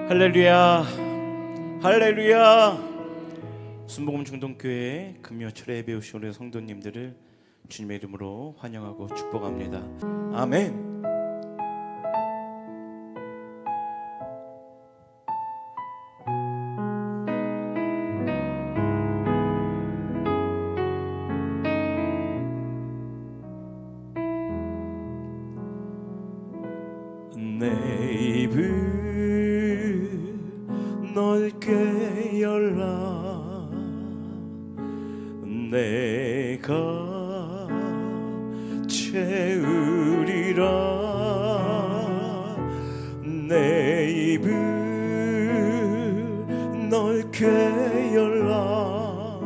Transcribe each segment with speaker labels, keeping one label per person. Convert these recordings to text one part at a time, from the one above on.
Speaker 1: 할렐루야, 할렐루야. 순복음 중동교회 금요철에 예배 오신 우리 성도님들을 주님의 이름으로 환영하고 축복합니다. 아멘. 내 입을 넓게 열라. 내가 채우리라. 내 입을 넓게 열라.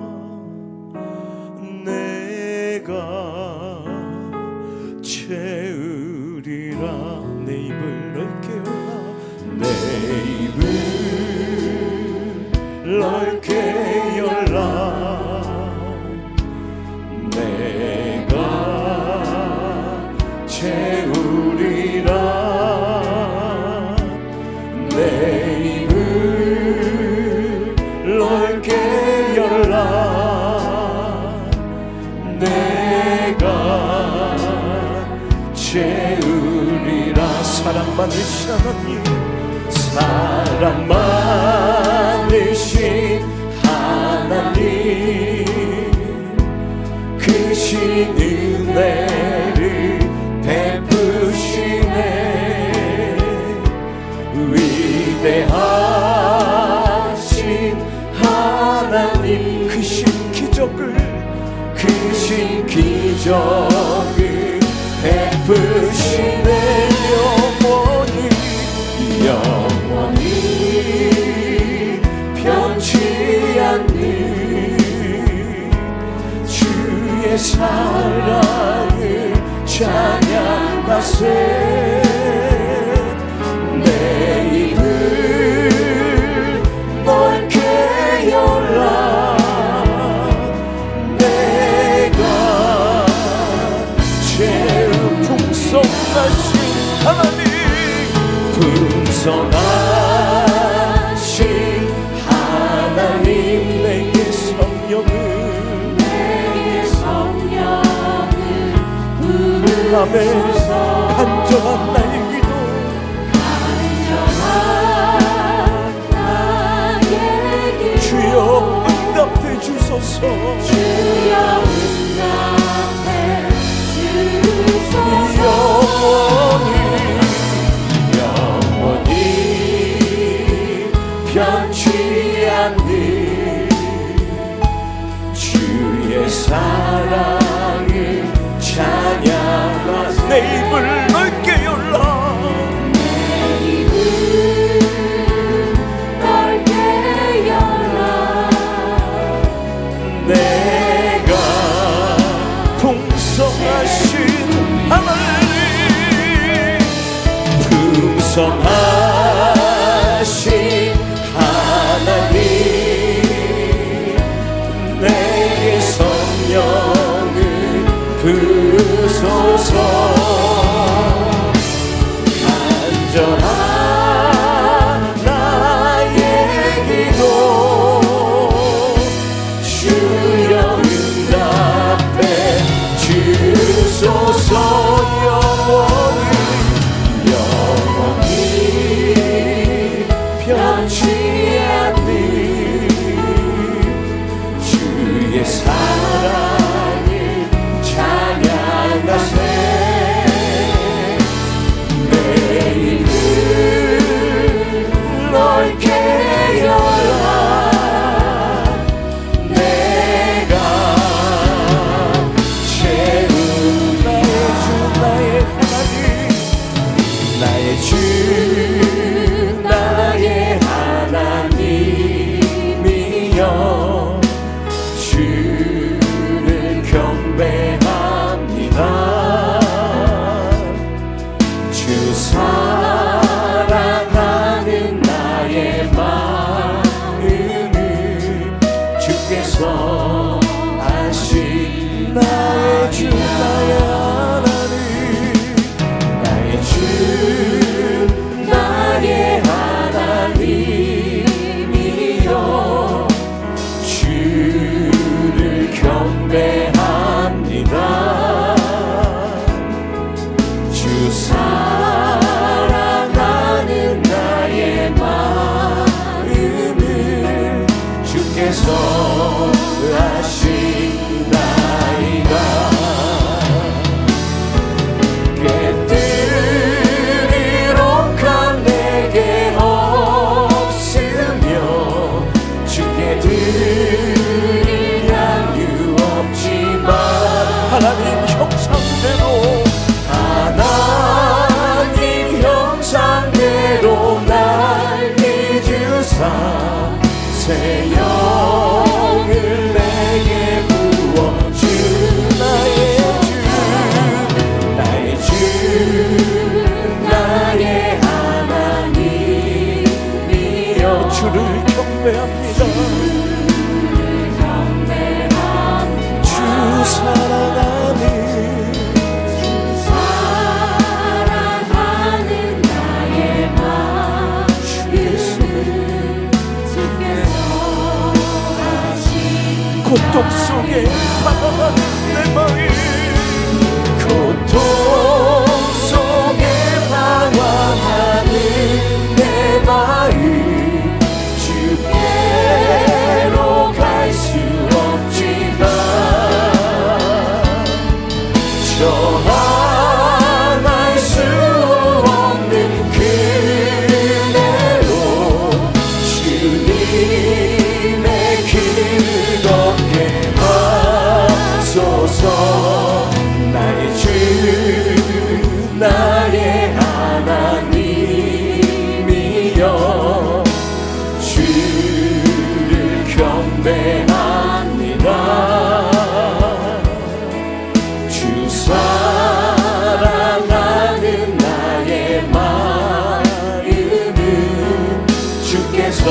Speaker 1: 내가 채우리라. 내 입을 넓게 열라. 내 입을 넓게 열라. 내가 채우리라. 내 입을 넓게 열라. 내가 채우리라. 사랑 많으신 하나님, 사랑 많으신 하나님, 크신 은혜를 베푸시네. 위대하신 하나님, 크신 기적을 베푸시네. 영원히 변치 않는 주의 사랑을 찬양하세. 내 입을 넓게 열라. 내가 채운 풍성하신 하나님, 풍성하신 하나님, 내게 성령을 부으소서. 간절한 나의 기도, 주여 응답해 주소서. 주여 응답해 주소서. 영원히 변치 않는 주의 사랑을 찬양하세. 내 입을 넓게 열라. 내 입을 넓게 열라. 내가 풍성하신 하나님, 풍성하신 하나님, 내게 성령을 부으소서. 간절한 나의 기도, 주여 응답해 주소서. 영원히 변치 않는 주의 사랑을 찬양하세. 내 입을 넓게 열라. 내가 채운 나의 주, 나의 하나님, 나의 주, 나의 하나님이여, 주를 경배합니다. 주 사랑하는 나의 마음을 주께서 아신 나의 주, 나의 하나님, 나의 주, 새 영을 내게 부어주 나의 주 나의 하나님이여 주를 경배합니다. 주 사랑하는
Speaker 2: 나의 마음을 주께서 하신
Speaker 1: 고통 속에 방황하는 내 마음 고통 속에 방황하는 내 마음 주께로 갈 수 없지만 저항할 수 없는 그대로 주님의 길 걷게 하소서. 나의 주 나의 하나님이여 주를 경배합니다. 주 사랑하는 나의 마음은 주께서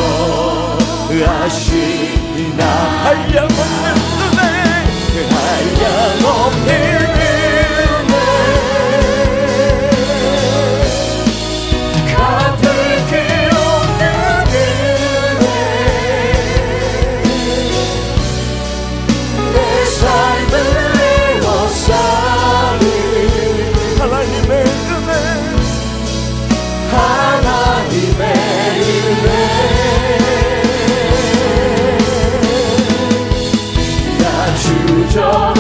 Speaker 1: 아시나. 한량없는 은혜 한량없는 은혜 갚을 게 없는 은혜 내 삶을 에워싸는 하나님의 은혜 하나님의 은혜 나 주저함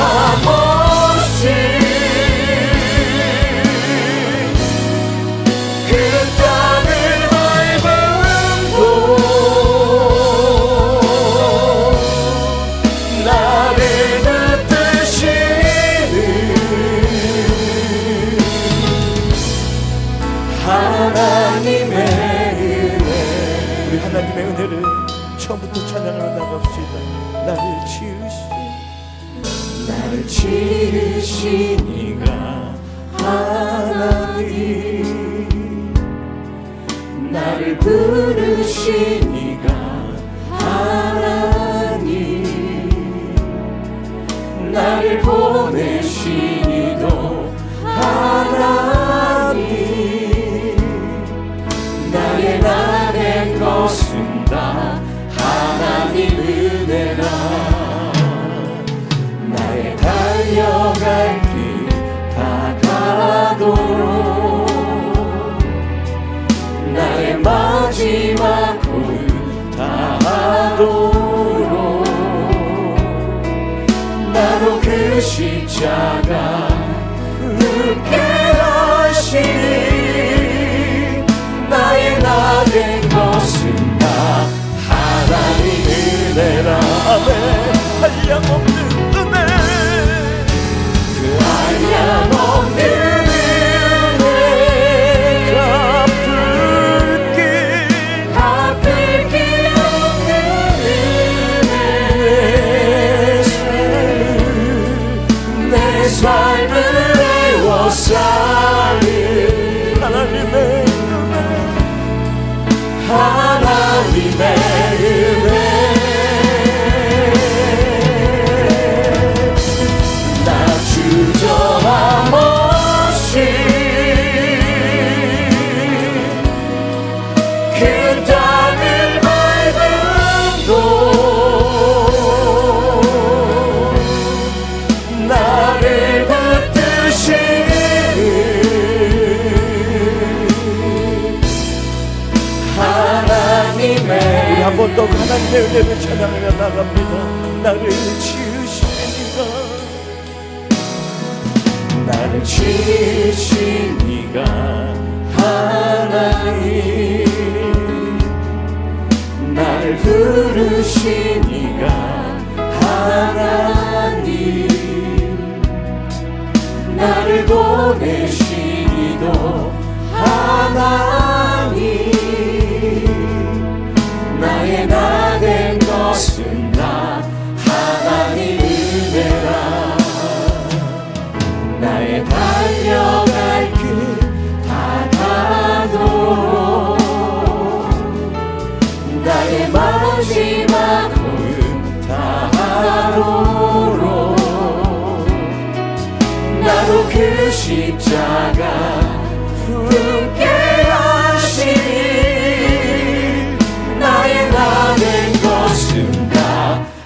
Speaker 1: 없이 그 땅을 밟음도 나를 붙드시는 하나님의 은혜. 우리 하나님의 은혜를 처음부터 찬양하며 나갑시다. 나를 지으신 이가 하나님 나를 부르신 이가 하나님 나를 보내신 이도 하나님 나의 나 된 것은 다 하나님 은혜라. 나의 달려갈 길 다가도록 나의 마지막 고유 다하도록 나로 그 십자가 눕게 하시니 나의 나 된 것은 다 하나님 은혜라. 아멘. 한량없는 은혜 그 한량없는 은혜 갚을 길 없는 은혜 내 삶을 에워싸는 하나님의 은혜 하나님의 은혜 나 주저함 없이 그 땅을 밟음도 나를 붙드시는 하나님의 우리 한 번 더 하나님의 은혜를 찬양하며 나갑니다. 나를 지으시니가 나를 지으시니가 하나님 나를 부르시니가 하나님 나를 보내시니도 하나님 십자가 함께 하시니 나의 나는 것은 다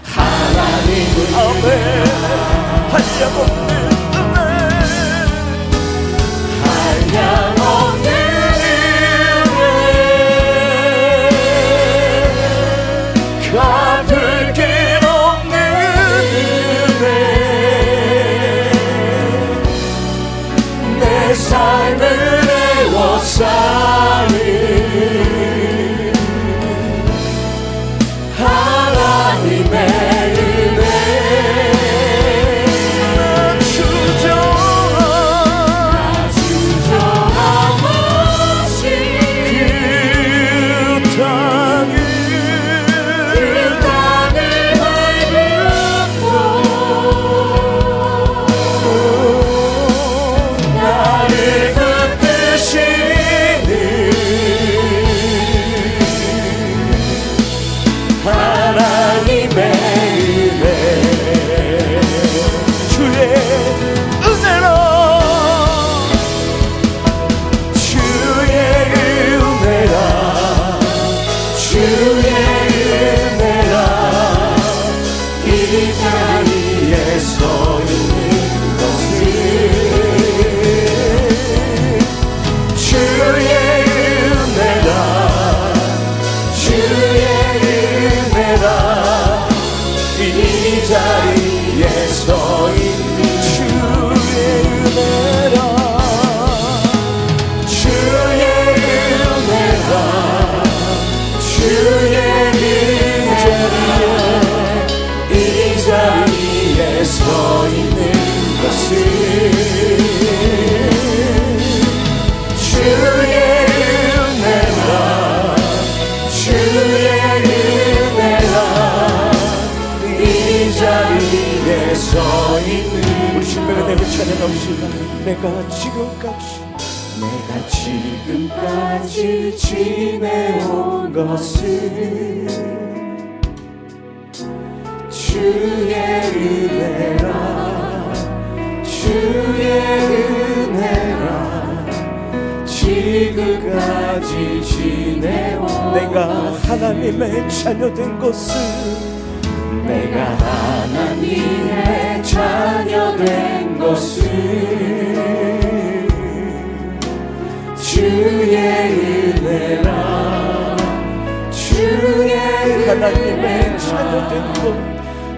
Speaker 1: 하나님을 아멘 한량없는 한량없는 은혜 갚을 길 없는 은혜 내 삶을 애워싸는 하나님의 은혜 나 주저함없이 그 땅을 밟고 나를 하나님의 은혜 주의 은혜로 주의 은혜라 주의 은혜라 이 자리에 서 있는 것은 주의 은혜라 주의 이 자리에 서 있는 주의 은혜라 주의 은혜라 주의 은혜라 이 자리에 서 있는 것은 주의 은혜라 주의 이 자리에 서 있는 우리 주님의 은혜를 찬양합시다. 내가 지금까지 지내온 것은 주의 은혜라 주의 은혜라 지금까지 지내온 내가 하나님의 자녀된 것은 내가 하나님의 자녀된 것은 주의 은혜라 주의 하나님의 자녀된 것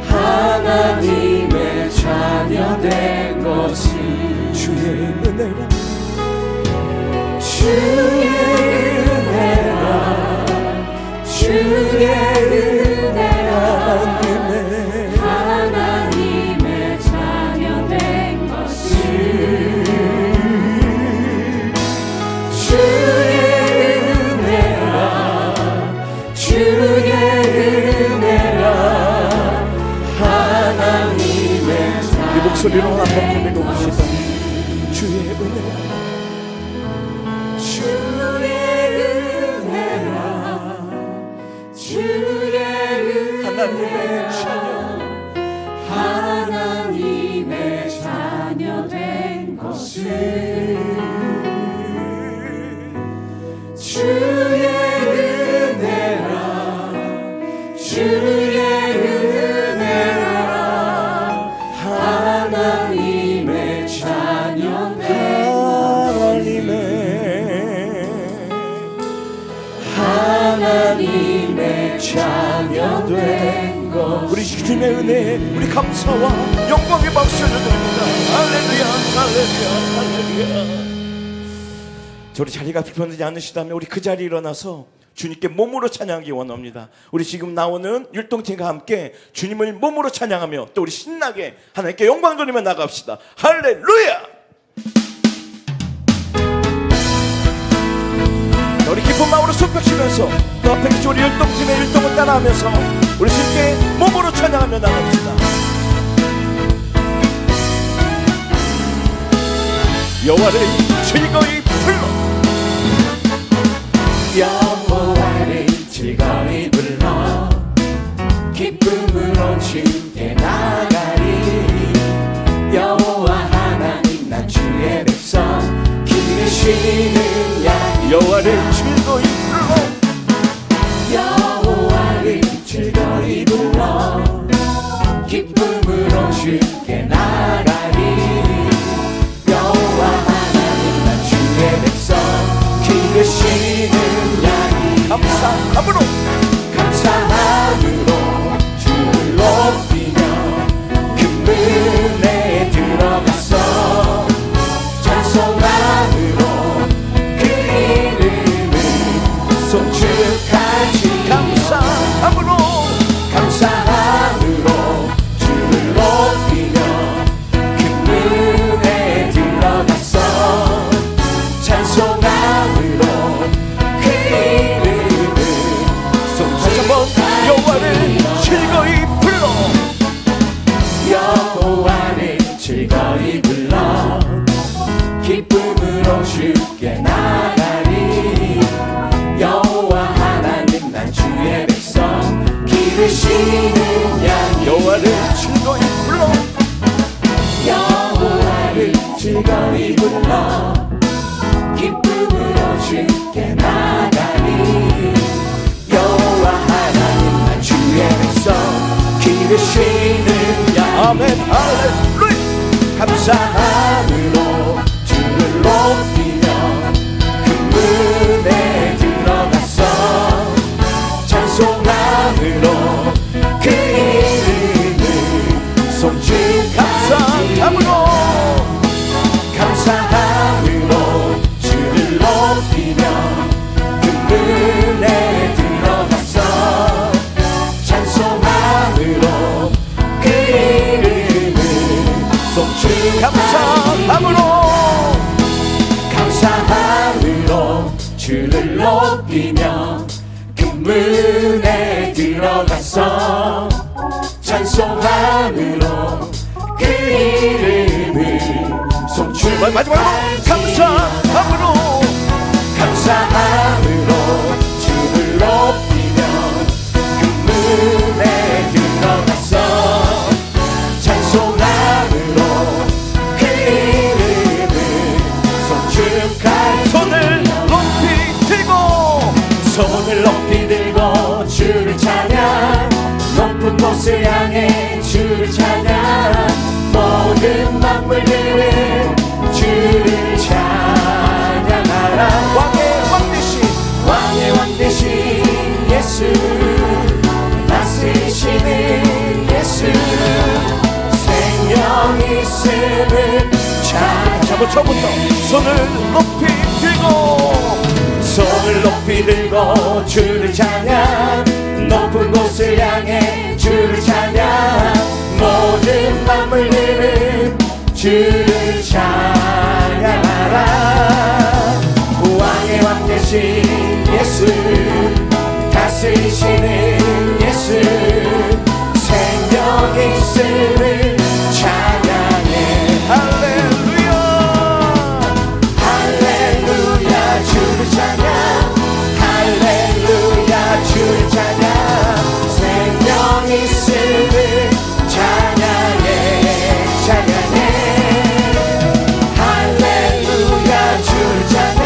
Speaker 1: 하나님의 자녀된 것은 주의 은혜라 주의 은혜라 주의 은혜라 하나님의 자녀된 것은 주의 은혜라 주의 은혜라 하나님의 자녀된 우리 목소리로 한번 고백해 봅시다. 주의 은혜라 주의 은혜라 주의 하나님의 자녀 하나님의 자녀된 것은 주의 은혜라 주의 은혜라 하나님의 자녀된 하나님의 자녀된 것 우리 주님의 은혜에 우리 감사와 영광의 박수를 드립니다. 할렐루야 할렐루야 할렐루야. 저리 자리가 불편하지 않으시다면 우리 그 자리에 일어나서 주님께 몸으로 찬양하기 원합니다. 우리 지금 나오는 율동팀과 함께 주님을 몸으로 찬양하며 또 우리 신나게 하나님께 영광 돌리며 나갑시다. 할렐루야. 우리 기쁜 마음으로 손뼉치면서 또 앞에 계신 우리 율동팀의 율동을 따라하면서 우리 주님께 몸으로 찬양하며 나갑시다. 여호와를 즐거이 불러 여호와를 즐거이 불러 기쁨으로 주께 나가리 여호와 하나님 나 주의 백성 기르시는 양 여호와를 즐거이 불러
Speaker 2: 여호와를 즐거이 불러 기쁨으로 주께 나가리 여호와 하나님 나 주의 백성
Speaker 1: 기르시는 양이 감사함으로 주를 높이며 그 은혜에 들어가서 찬송함으로 그 이름을 송축하시 감사함으로 주를 높이며 그 은혜에 들어가서 찬송함으로 그 이름을 다시 한번 여호와를 즐거이 불러 여호와를 즐거이 불러 기쁨으로 주께 나가리 여호와 하나님 난 주의 백성 기르시는 양 여호와를 즐거이 불러 여호와를 즐거이 불러 기쁨으로 주께 나가리 여호와 하나님 난 주의 백성 기르시는 양 아멘 할렐루야 감사함으로 주를 높이며 그 은혜에 들어가서 찬송함으로 그 이름을 송축 감사함으로 주를 높이며 그 은혜에 들어가서 찬송함으로 그 이름을 송축 감사함으로 주를 높이며 그 은혜에 들어가서 찬송함으로 그 이름을 송축 마지막으로 감사함으로 주를 높이며 그 은혜에 들어가서 찬송함으로 그 이름을 송축할 손을 높이 들고 주를 찬양 높은 곳을 향해 주를 찬양 모든 만물들은 주를 찬양하라 왕의 왕 되신 예수 다스리시는 예수 생명 있음을 찬양 처음부터 손을 높이 들고 주를 찬양 높은 곳을 향해 주를 찬양 모든 만물들은 주를 찬양하라 왕의 왕 되신 예수 다스리시는 예수 생명 있음을 찬양해 할렐루야 할렐루야 주를 찬양 할렐루야 주를 찬양 생명 있음을 찬양해 할렐루야 주를 찬양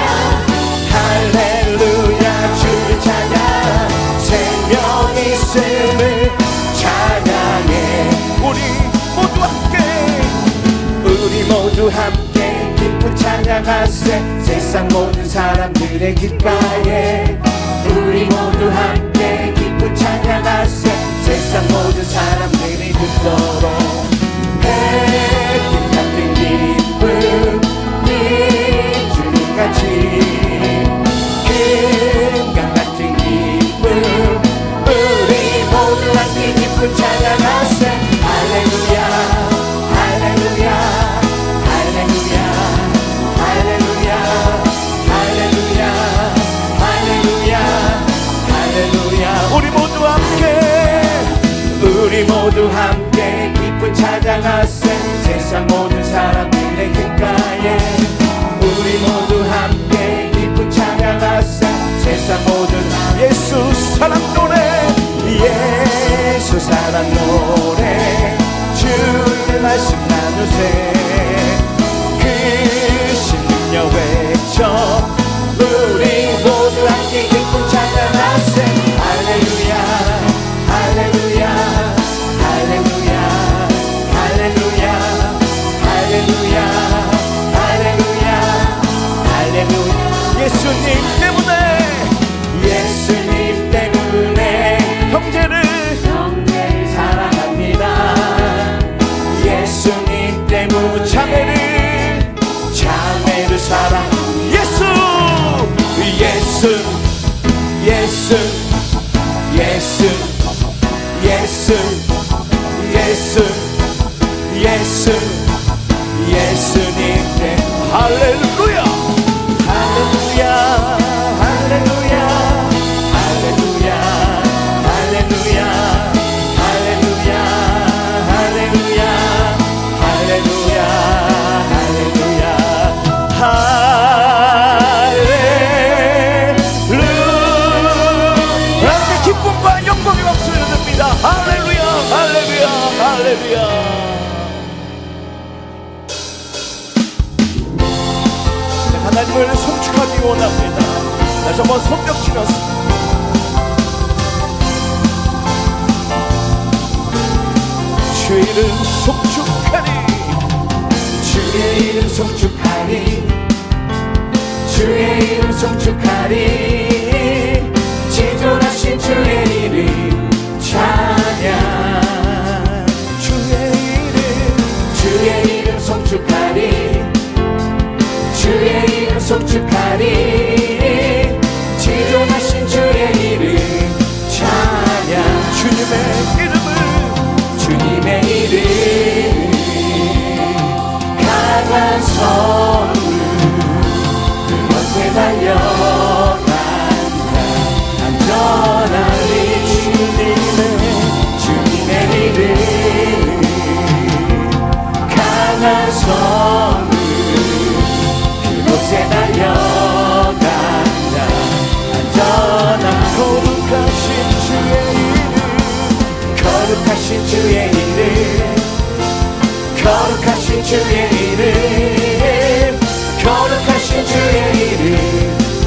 Speaker 1: 할렐루야 주를 찬양 생명 있음을 찬양해 우리 모두 함께 기쁜 찬양하세 세상 모든 사람들의 귓가에 우리 모두 함께 기쁜 찬양하세 세상 모든 사람들이 듣도록 햇빛 같은 기쁨이 주님같이 금강 같은 기쁨 우리 모두 함께 기쁜 찬양하세 할렐루야 우리 모두 함께 기쁜 찬양하세 세상 모든 사람들의 귓가에 우리 모두 함께 기쁜 찬양하세 세상 모든 예수 사랑 노래 예수 사랑 노래 주의 말씀 나누세 그 신력 외쳐 원합니다. 다시 한번 손뼉 치면서 주의 이름 송축하리,
Speaker 2: 주의 이름 송축하리, 주의 이름 송축하리. 지존하신 주의 이름 찬양. 주의 이름 송축하리, 주의 이름 송축하리. 지존하신 주의 이름 찬양.
Speaker 1: 주님의 이름
Speaker 2: 강한 선물 그곳에 달려간다. 안전하리. 주님의 이름 강한 선물 그곳에 달려간다. 안전한
Speaker 1: 거룩하신 주의 이름,
Speaker 2: 거룩하신 주의 이름, 거룩하신 주의 이름, 거룩하신 주의 이름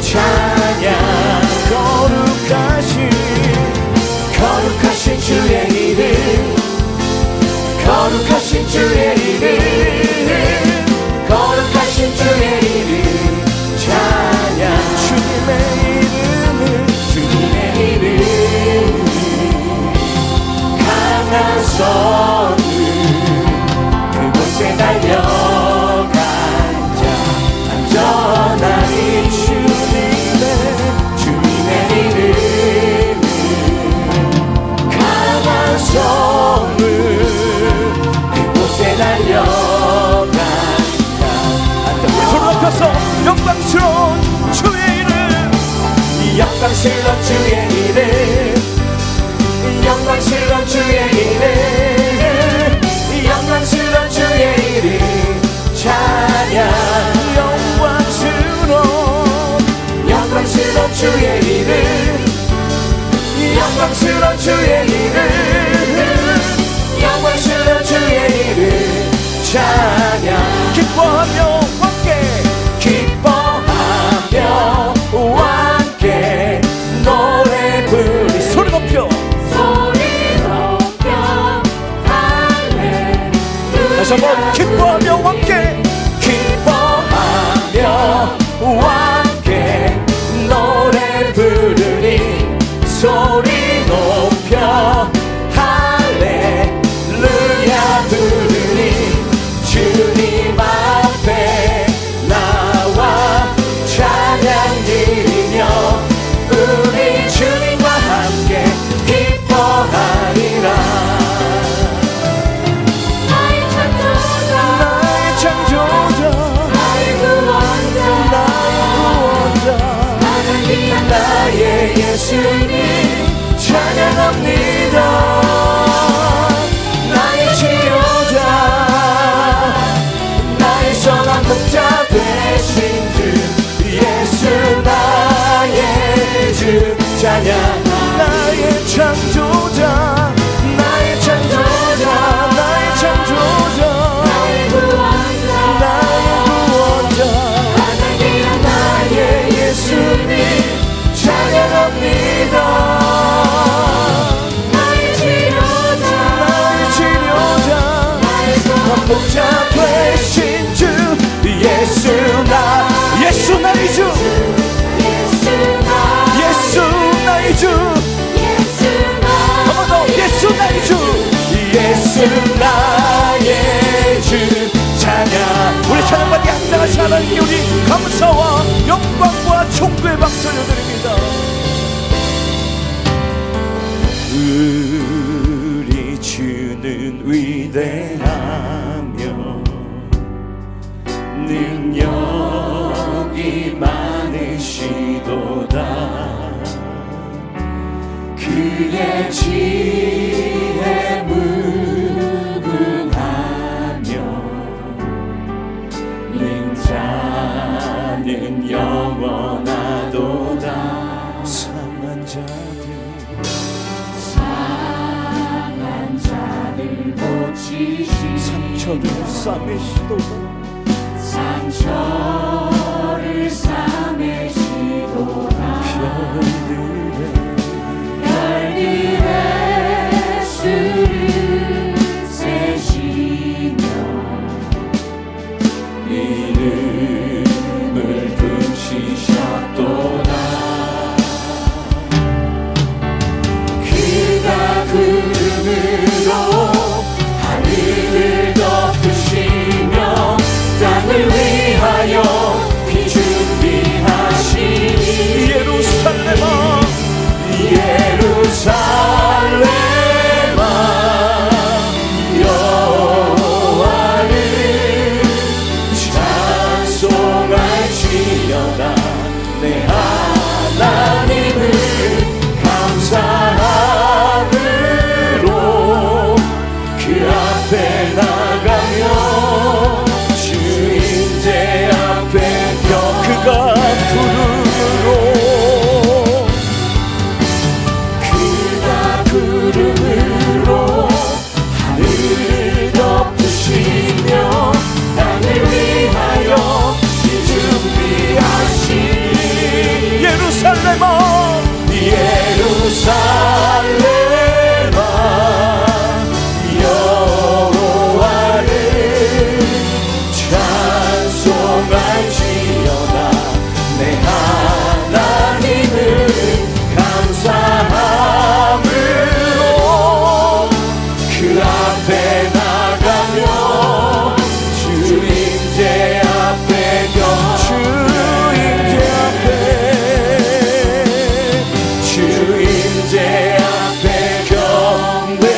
Speaker 2: 찬양. 거룩하신 주의 이름, 거룩하신 주의 이름, 거룩하신 주의 이름 찬양. 주님의 이름 강한 선물 그곳에 달려간 자 안전하리. 주님의 이름 강한 선물 그곳에 달려간 자
Speaker 1: 손을 높여서 영광스러운 주의 이름,
Speaker 2: 영광스러운 주의 이름, 영광스러운 주의 이름, 영광스러운 주의 이름 찬양. 영광스러운 주의 이름, 영광스러운 주의 이름, 영광스러운 주의 이름 찬양.
Speaker 1: 기뻐하며 함께
Speaker 2: 함께 노래 부르리.
Speaker 1: 소리 높여
Speaker 2: 할렐루야.
Speaker 1: 다시 한번 기뻐하며 함께
Speaker 2: 함께 노래 부르리. 소리 높여 할렐루야 부르리. 주님 앞에 나와 찬양 드리며 우리 주님과 함께 기뻐하리라. 나의 창조자, 나의 구원자, 가장 귀한 나의 예수님 찬양합니다. 나의 치료자, 나의 선한 목자 되신 주 예수 나의 주 찬양.
Speaker 1: 나의 창조자,
Speaker 2: 나의 창조자,
Speaker 1: 나의 창조자,
Speaker 2: 나의 구원자, 가장 귀한 나의 예수님 찬양합니다. 나의 치료자, 나의 선한 목자 되신 주 예수 나의 주,
Speaker 1: 예수 나의 주, 한 번 더 예수 나의 주,
Speaker 2: 예수 나의 주 찬양.
Speaker 1: 우리 찬양받기 합당하신 하나님께 우리 감사와 영광과 총구의 박수 올려드립니다. 우리 주는 위대하며
Speaker 2: 능력이 많으시도다. 그의 지혜 무궁하며 능자는 영원하도다.
Speaker 1: 상한 자들
Speaker 2: 고치시
Speaker 1: 상처를 싸매시도다.
Speaker 2: 상처를 싸매시 구름으로 하늘을 덮으시며 땅을 위하여 비 준비하시니
Speaker 1: 예루살렘아
Speaker 2: 예루살렘아 여호와를 찬송할지어다 내 하나님을 감사함으로 그 앞에 나가며 주인제 앞에
Speaker 1: 그가
Speaker 2: 구름으로 하늘을 덮으시며 땅을 위하여 비 준비하시니
Speaker 1: 예루살렘아
Speaker 2: 예루살렘아 여호와를 찬송할지어다 내 하나님을 감사함으로 그 앞에 나가며 주인제 앞에 주인제 앞에 경배해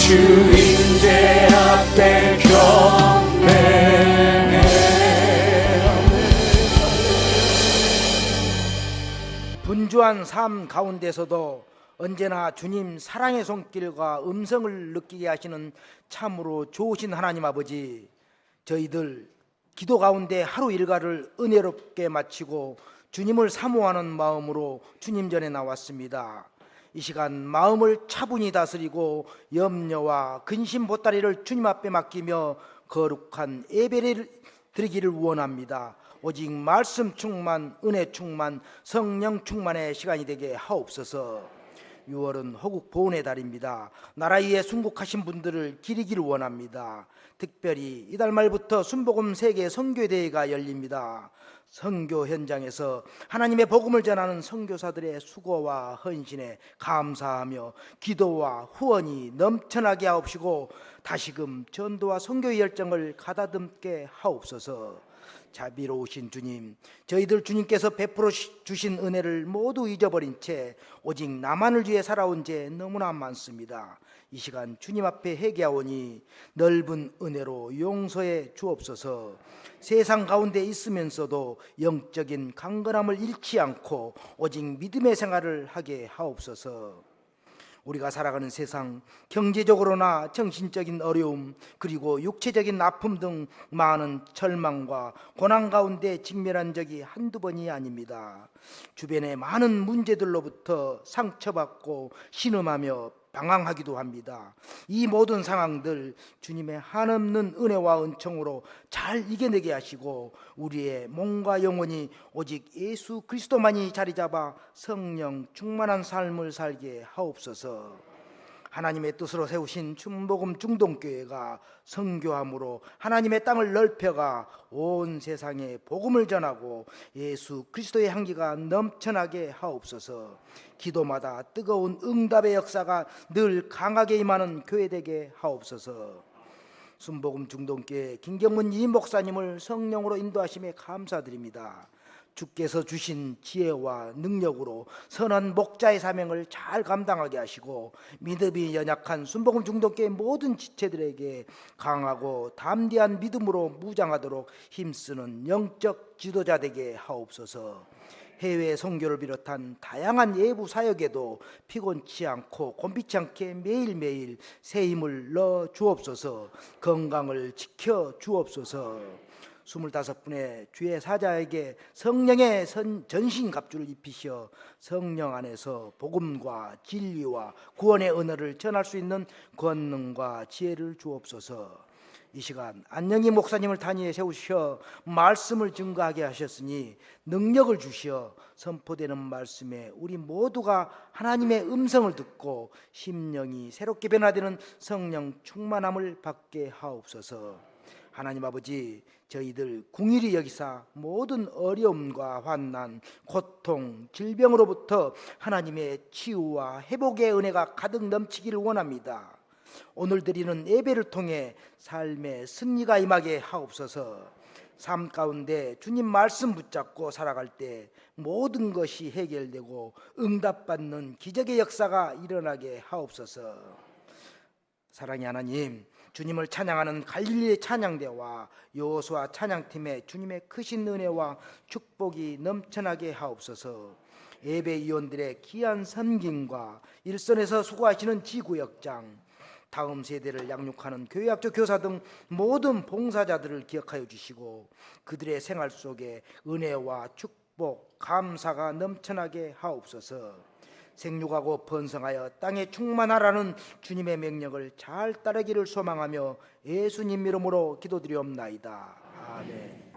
Speaker 2: 주인제 앞에 경배해
Speaker 3: 분주한 삶 가운데서도 언제나 주님 사랑의 손길과 음성을 느끼게 하시는 참으로 좋으신 하나님 아버지, 저희들 기도 가운데 하루 일과를 은혜롭게 마치고 주님을 사모하는 마음으로 주님 전에 나왔습니다. 이 시간 마음을 차분히 다스리고 염려와 근심 보따리를 주님 앞에 맡기며 거룩한 예배를 드리기를 원합니다. 오직 말씀 충만, 은혜 충만, 성령 충만의 시간이 되게 하옵소서. 6월은 호국 보훈의 달입니다. 나라 위에 순국하신 분들을 기리기를 원합니다. 특별히 이달 말부터 순복음 세계 선교대회가 열립니다. 선교 현장에서 하나님의 복음을 전하는 선교사들의 수고와 헌신에 감사하며 기도와 후원이 넘쳐나게 하옵시고 다시금 전도와 선교의 열정을 가다듬게 하옵소서. 자비로우신 주님, 저희들 주님께서 베풀어 주신 은혜를 모두 잊어버린 채 오직 나만을 위해 살아온 죄 너무나 많습니다. 이 시간 주님 앞에 회개하오니 넓은 은혜로 용서해 주옵소서. 세상 가운데 있으면서도 영적인 강건함을 잃지 않고 오직 믿음의 생활을 하게 하옵소서. 우리가 살아가는 세상, 경제적으로나 정신적인 어려움, 그리고 육체적인 아픔 등 많은 절망과 고난 가운데 직면한 적이 한두 번이 아닙니다. 주변의 많은 문제들로부터 상처받고 신음하며 방황하기도 합니다. 이 모든 상황들 주님의 한없는 은혜와 은총으로 잘 이겨내게 하시고 우리의 몸과 영혼이 오직 예수 그리스도만이 자리 잡아 성령 충만한 삶을 살게 하옵소서. 하나님의 뜻으로 세우신 순복음 중동교회가 선교함으로 하나님의 땅을 넓혀가 온 세상에 복음을 전하고 예수 그리스도의 향기가 넘쳐나게 하옵소서. 기도마다 뜨거운 응답의 역사가 늘 강하게 임하는 교회 되게 하옵소서. 순복음 중동교회 김경문 이 목사님을 성령으로 인도하심에 감사드립니다. 주께서 주신 지혜와 능력으로 선한 목자의 사명을 잘 감당하게 하시고 믿음이 연약한 순복음 중독교의 모든 지체들에게 강하고 담대한 믿음으로 무장하도록 힘쓰는 영적 지도자 되게 하옵소서. 해외 선교를 비롯한 다양한 예부 사역에도 피곤치 않고 곤비치 않게 매일매일 새 힘을 넣어 주옵소서. 건강을 지켜 주옵소서. 25분의 주의 사자에게 성령의 전신갑주를 입히셔 성령 안에서 복음과 진리와 구원의 언어를 전할 수 있는 권능과 지혜를 주옵소서. 이 시간 안영희 목사님을 단위에 세우셔 말씀을 증거하게 하셨으니 능력을 주시어 선포되는 말씀에 우리 모두가 하나님의 음성을 듣고 심령이 새롭게 변화되는 성령 충만함을 받게 하옵소서. 하나님 아버지, 저희들 궁일이 여기사 모든 어려움과 환난, 고통, 질병으로부터 하나님의 치유와 회복의 은혜가 가득 넘치기를 원합니다. 오늘 드리는 예배를 통해 삶의 승리가 임하게 하옵소서. 삶 가운데 주님 말씀 붙잡고 살아갈 때 모든 것이 해결되고 응답받는 기적의 역사가 일어나게 하옵소서. 사랑의 하나님, 주님을 찬양하는 갈릴리 찬양대와 여호수아 찬양팀에 주님의 크신 은혜와 축복이 넘쳐나게 하옵소서. 예배위원들의 귀한 섬김과 일선에서 수고하시는 지구역장, 다음 세대를 양육하는 교회학교 교사 등 모든 봉사자들을 기억하여 주시고 그들의 생활 속에 은혜와 축복, 감사가 넘쳐나게 하옵소서. 생육하고 번성하여 땅에 충만하라는 주님의 명령을 잘 따르기를 소망하며 예수님 이름으로 기도드리옵나이다. 아멘.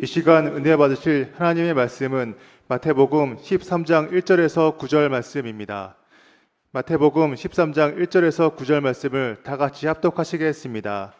Speaker 4: 이 시간 은혜 받으실 하나님의 말씀은 마태복음 13장 1절에서 9절 말씀입니다. 마태복음 13장 1절에서 9절 말씀을 다 같이 합독하시겠습니다.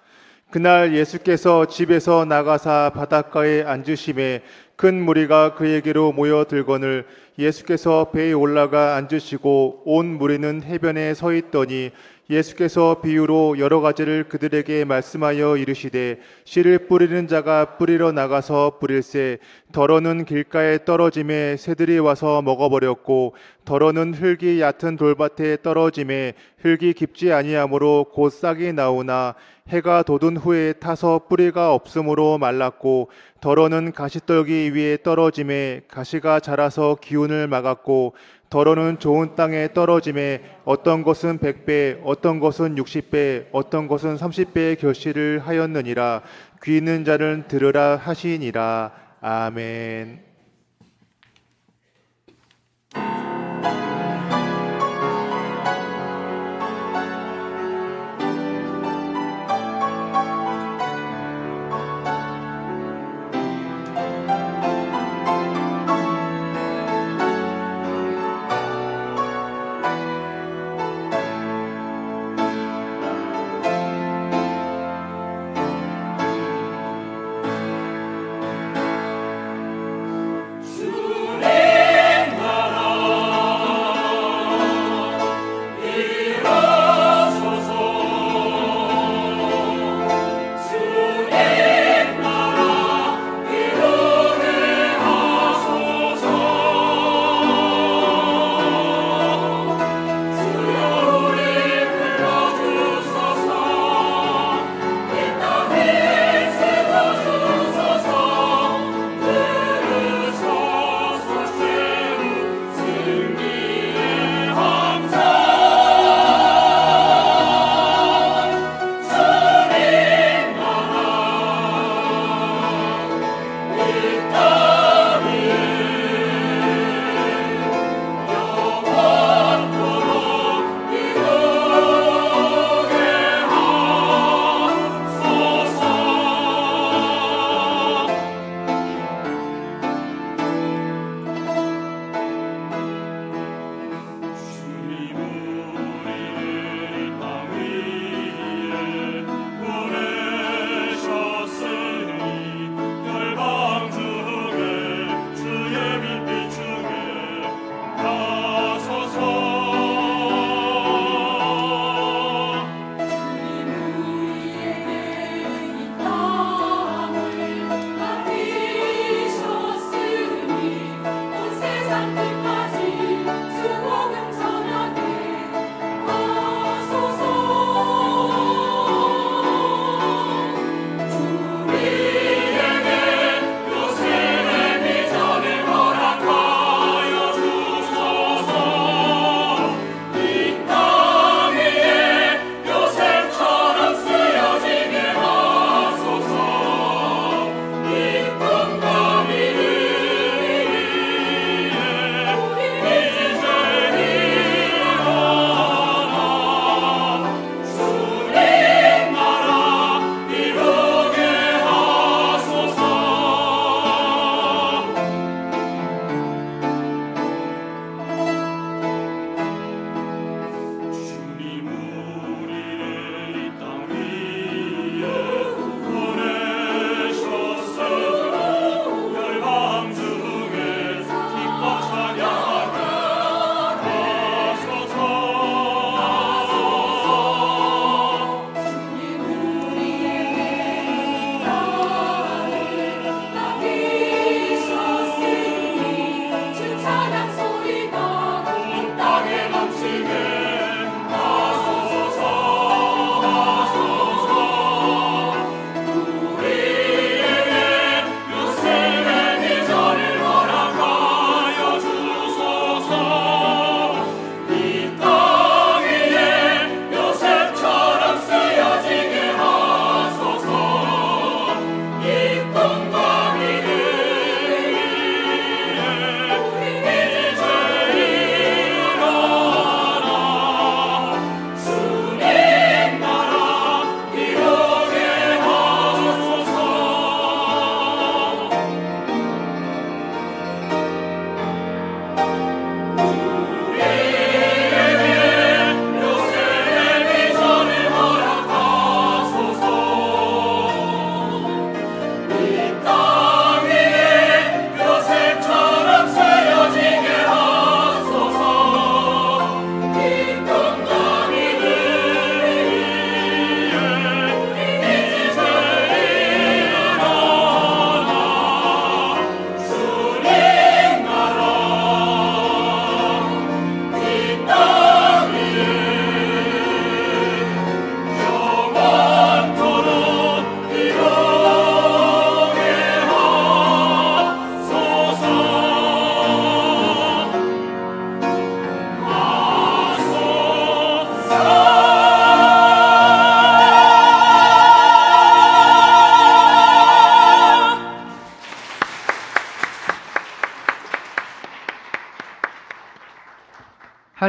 Speaker 4: 그날 예수께서 집에서 나가사 바닷가에 앉으심에 큰 무리가 그에게로 모여들거늘 예수께서 배에 올라가 앉으시고 온 무리는 해변에 서 있더니 예수께서 비유로 여러 가지를 그들에게 말씀하여 이르시되 씨를 뿌리는 자가 뿌리러 나가서 뿌릴새 덜어는 길가에 떨어짐에 새들이 와서 먹어버렸고 덜어는 흙이 얕은 돌밭에 떨어짐에 흙이 깊지 아니하므로 곧 싹이 나오나 해가 돋은 후에 타서 뿌리가 없으므로 말랐고 덜어는 가시떨기 위에 떨어짐에 가시가 자라서 기운을 막았고 덜어는 좋은 땅에 떨어짐에 어떤 것은 100배 어떤 것은 60배 어떤 것은 30배의 결실을 하였느니라. 귀 있는 자는 들으라 하시니라. 아멘.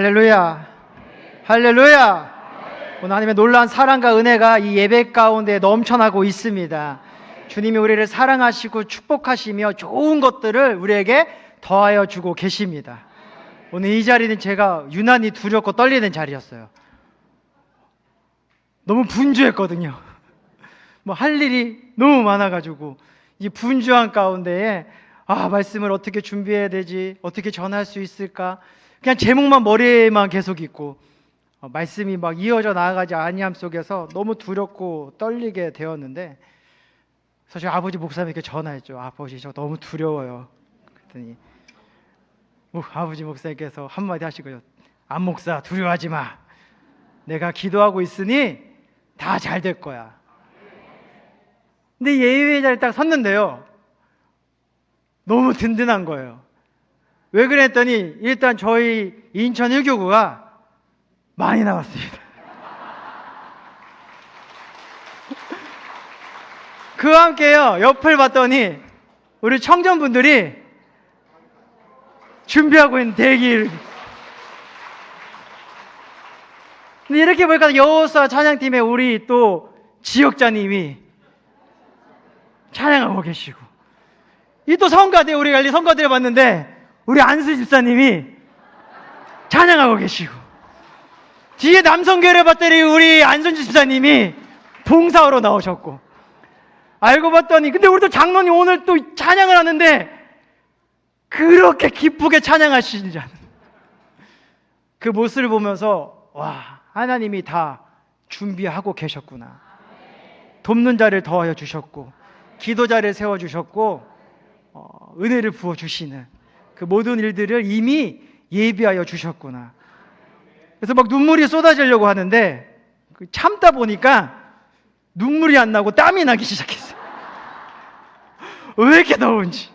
Speaker 5: 할렐루야. 할렐루야. 오늘 하나님의 놀라운 사랑과 은혜가 이 예배 가운데 넘쳐나고 있습니다. 주님이 우리를 사랑하시고 축복하시며 좋은 것들을 우리에게 더하여 주고 계십니다. 오늘 이 자리는 제가 유난히 두렵고 떨리는 자리였어요. 너무 분주했거든요. 뭐 할 일이 너무 많아가지고 이 분주한 가운데에 말씀을 어떻게 준비해야 되지? 어떻게 전할 수 있을까? 그냥 제목만 머리에만 계속 있고 말씀이 막 이어져 나아가지 아니함 속에서 너무 두렵고 떨리게 되었는데, 사실 아버지 목사님께 전화했죠. 아버지 저 너무 두려워요. 그랬더니 아버지 목사님께서 한마디 하시고요. 안 목사 두려워하지 마. 내가 기도하고 있으니 다 잘 될 거야. 근데 예배의 자리에 딱 섰는데요, 너무 든든한 거예요. 왜 그랬더니 일단 저희 인천 1교구가 많이 나왔습니다. 그와 함께요, 옆을 봤더니 우리 청년분들이 준비하고 있는 대기를. 근데 이렇게 보니까 여호수아 찬양팀의 우리 또 지역자님이 찬양하고 계시고, 이 또 성가대, 우리 관리 성가대를 봤는데 우리 안수 집사님이 찬양하고 계시고, 뒤에 남성교회를 봤더니 우리 안선주 집사님이 봉사하러 나오셨고, 알고 봤더니 근데 우리 또 장로님 오늘 또 찬양을 하는데 그렇게 기쁘게 찬양하시지 않은 그 모습을 보면서 하나님이 다 준비하고 계셨구나. 돕는 자를 더하여 주셨고, 기도 자를 세워 주셨고, 은혜를 부어 주시는 그 모든 일들을 이미 예비하여 주셨구나. 그래서 막 눈물이 쏟아지려고 하는데 참다 보니까 눈물이 안 나고 땀이 나기 시작했어요. 왜 이렇게 더운지.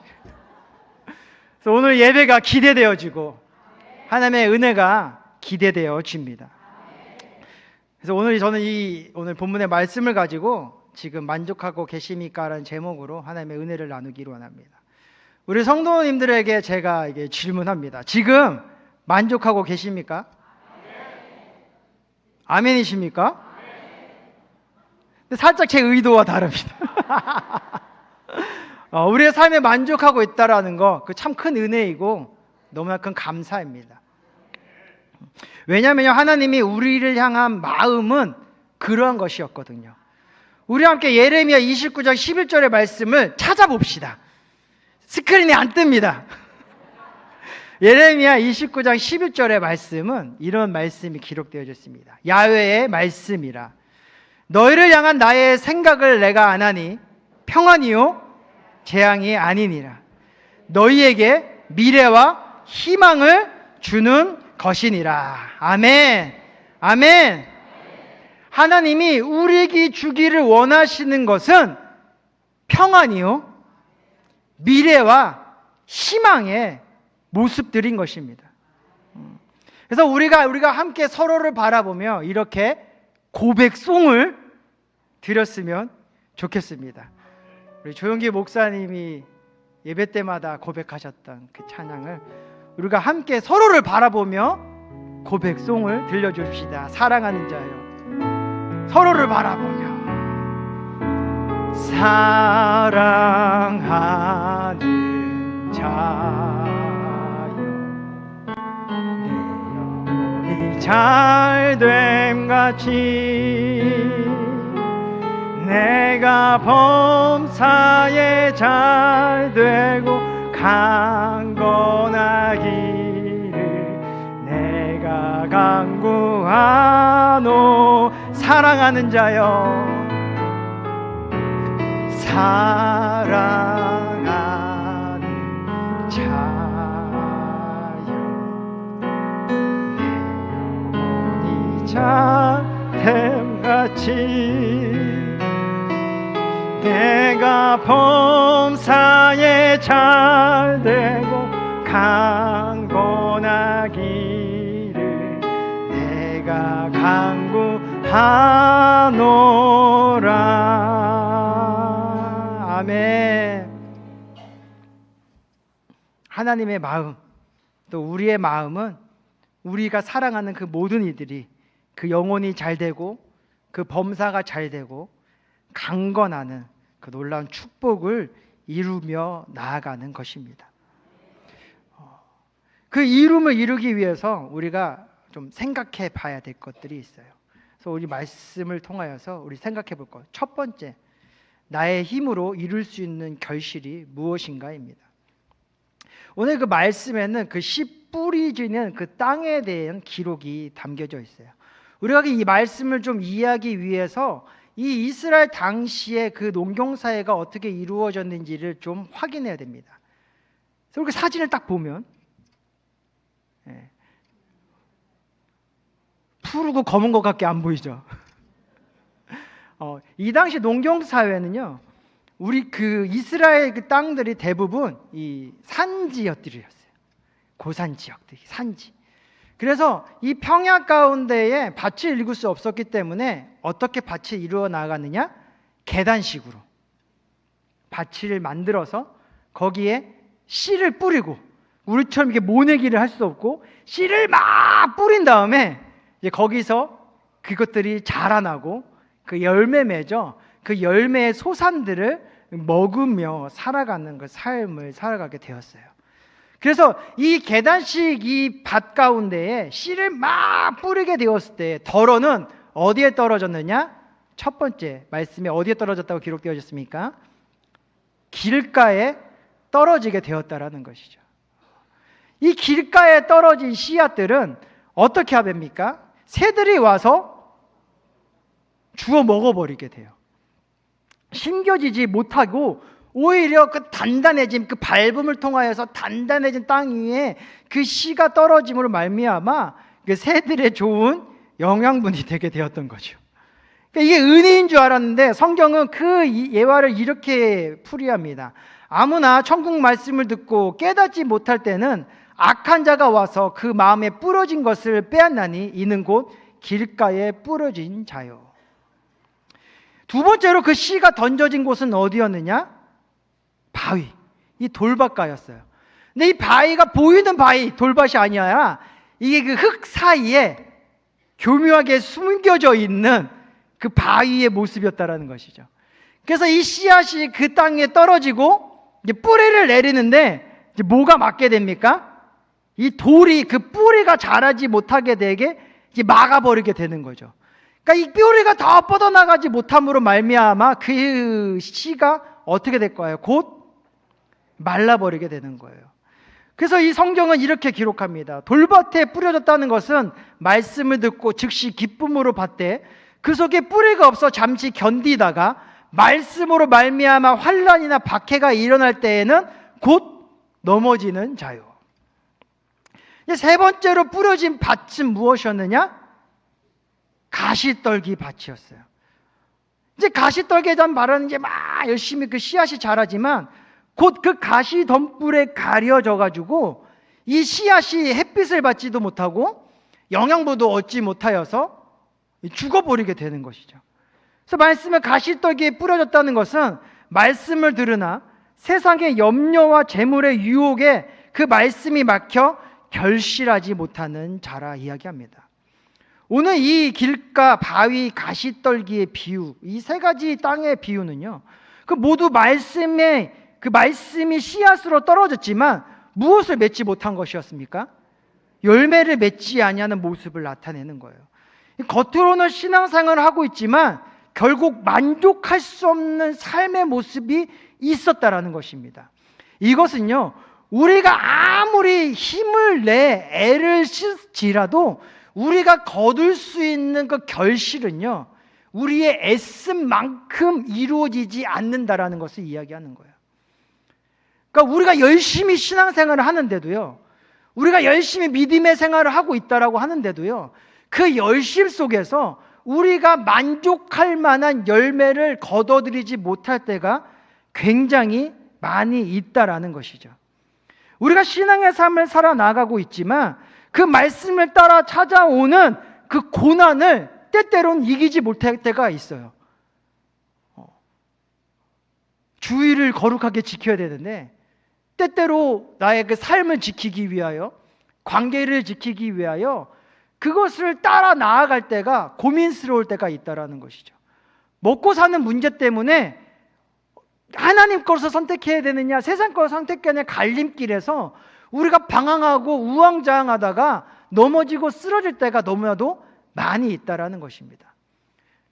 Speaker 5: 그래서 오늘 예배가 기대되어지고 하나님의 은혜가 기대되어집니다. 그래서 오늘 저는 오늘 본문의 말씀을 가지고 지금 만족하고 계십니까? 라는 제목으로 하나님의 은혜를 나누기로 원합니다. 우리 성도님들에게 제가 이게 질문합니다. 지금 만족하고 계십니까? 아멘이십니까? 근데 살짝 제 의도와 다릅니다. 우리의 삶에 만족하고 있다라는 거, 그 참 큰 은혜이고 너무나 큰 감사입니다. 왜냐하면 하나님이 우리를 향한 마음은 그러한 것이었거든요. 우리 함께 예레미야 29장 11절의 말씀을 찾아봅시다. 스크린에 안 뜹니다. 예레미야 29장 11절의 말씀은 이런 말씀이 기록되어 있습니다. 야훼의 말씀이라. 너희를 향한 나의 생각을 내가 아나니 평안이요 재앙이 아니니라. 너희에게 미래와 희망을 주는 것이니라. 아멘. 아멘. 하나님이 우리에게 주기를 원하시는 것은 평안이요 미래와 희망의 모습들인 것입니다. 그래서 우리가 함께 서로를 바라보며 이렇게 고백송을 드렸으면 좋겠습니다. 우리 조용기 목사님이 예배 때마다 고백하셨던 그 찬양을 우리가 함께 서로를 바라보며 고백송을 들려줍시다. 사랑하는 자요, 서로를 바라보며 사랑하는 자요, 내 영혼이 잘됨 같이 내가 범사에 잘되고 강건하기를 내가 간구하노. 사랑하는 자여, 사랑하는 자여, 내 영혼이 잘됨같이 내가 범사에 잘되고 강건하기를 내가 간구하노라. 아멘. 하나님의 마음, 또 우리의 마음은 우리가 사랑하는 그 모든 이들이 그 영혼이 잘 되고 그 범사가 잘 되고 강건하는 그 놀라운 축복을 이루며 나아가는 것입니다. 그 이룸을 이루기 위해서 우리가 좀 생각해 봐야 될 것들이 있어요. 그래서 우리 말씀을 통하여서 우리 생각해 볼 것. 첫 번째, 나의 힘으로 이룰 수 있는 결실이 무엇인가입니다. 오늘 그 말씀에는 그 씨 뿌리지는 그 땅에 대한 기록이 담겨져 있어요. 우리가 이 말씀을 좀 이해하기 위해서 이 이스라엘 당시에 그 농경사회가 어떻게 이루어졌는지를 좀 확인해야 됩니다. 그래서 그 사진을 딱 보면 푸르고 검은 것밖에 안 보이죠. 이 당시 농경사회는요, 우리 그 이스라엘 그 땅들이 대부분 이 산지역들이었어요. 고산 지역들이 산지. 그래서 이 평야 가운데에 밭을 일굴 수 없었기 때문에 어떻게 밭이 이루어 나가느냐? 계단식으로 밭을 만들어서 거기에 씨를 뿌리고, 우리처럼 이렇게 모내기를 할 수 없고 씨를 막 뿌린 다음에 이제 거기서 그것들이 자라나고 그 열매 맺어 그 열매의 소산들을 먹으며 살아가는 그 삶을 살아가게 되었어요. 그래서 이 계단식 이 밭 가운데에 씨를 막 뿌리게 되었을 때 덜어는 어디에 떨어졌느냐? 첫 번째 말씀에 어디에 떨어졌다고 기록되어 있습니까? 길가에 떨어지게 되었다라는 것이죠. 이 길가에 떨어진 씨앗들은 어떻게 합니까? 새들이 와서 주워 먹어버리게 돼요. 심겨지지 못하고 오히려 그 단단해진 그 밟음을 통하여서 단단해진 땅 위에 그 씨가 떨어짐으로 말미암아 그 새들의 좋은 영양분이 되게 되었던 거죠. 그러니까 이게 은혜인 줄 알았는데 성경은 그 예화를 이렇게 풀이합니다. 아무나 천국 말씀을 듣고 깨닫지 못할 때는 악한 자가 와서 그 마음에 뿌려진 것을 빼앗나니 이는 곧 길가에 뿌려진 자요. 두 번째로 그 씨가 던져진 곳은 어디였느냐? 바위, 이 돌밭가였어요. 근데 이 바위가 보이는 바위, 돌밭이 아니라 이게 그 흙 사이에 교묘하게 숨겨져 있는 그 바위의 모습이었다라는 것이죠. 그래서 이 씨앗이 그 땅에 떨어지고 이제 뿌리를 내리는데 이제 뭐가 맞게 됩니까? 이 돌이 그 뿌리가 자라지 못하게 되게 이제 막아버리게 되는 거죠. 그러니까 이 뿌리가 더 뻗어나가지 못함으로 말미암아 그 씨가 어떻게 될 거예요? 곧 말라버리게 되는 거예요. 그래서 이 성경은 이렇게 기록합니다. 돌밭에 뿌려졌다는 것은 말씀을 듣고 즉시 기쁨으로 받되 그 속에 뿌리가 없어 잠시 견디다가 말씀으로 말미암아 환난이나 박해가 일어날 때에는 곧 넘어지는 자요. 세 번째로 뿌려진 밭은 무엇이었느냐? 가시떨기 밭이었어요. 이제 가시떨기에 대한 말은 이제 막 열심히 그 씨앗이 자라지만 곧 그 가시 덤불에 가려져 가지고 이 씨앗이 햇빛을 받지도 못하고 영양분도 얻지 못하여서 죽어버리게 되는 것이죠. 그래서 말씀을 가시떨기에 뿌려졌다는 것은 말씀을 들으나 세상의 염려와 재물의 유혹에 그 말씀이 막혀 결실하지 못하는 자라 이야기합니다. 오늘 이 길가, 바위, 가시떨기의 비유, 이 세 가지 땅의 비유는요, 그 모두 그 말씀이 씨앗으로 떨어졌지만 무엇을 맺지 못한 것이었습니까? 열매를 맺지 아니하는 모습을 나타내는 거예요. 겉으로는 신앙생활을 하고 있지만 결국 만족할 수 없는 삶의 모습이 있었다라는 것입니다. 이것은요, 우리가 아무리 힘을 내 애를 쓸지라도 우리가 거둘 수 있는 그 결실은요, 우리의 애씀만큼 이루어지지 않는다라는 것을 이야기하는 거예요. 그러니까 우리가 열심히 신앙생활을 하는데도요, 우리가 열심히 믿음의 생활을 하고 있다라고 하는데도요, 그 열심 속에서 우리가 만족할 만한 열매를 거둬들이지 못할 때가 굉장히 많이 있다라는 것이죠. 우리가 신앙의 삶을 살아나가고 있지만 그 말씀을 따라 찾아오는 그 고난을 때때로는 이기지 못할 때가 있어요. 주의를 거룩하게 지켜야 되는데 때때로 나의 그 삶을 지키기 위하여 관계를 지키기 위하여 그것을 따라 나아갈 때가 고민스러울 때가 있다라는 것이죠. 먹고 사는 문제 때문에 하나님 것을 선택해야 되느냐 세상 것을 선택해야 되느냐 갈림길에서 우리가 방황하고 우왕좌왕하다가 넘어지고 쓰러질 때가 너무나도 많이 있다라는 것입니다.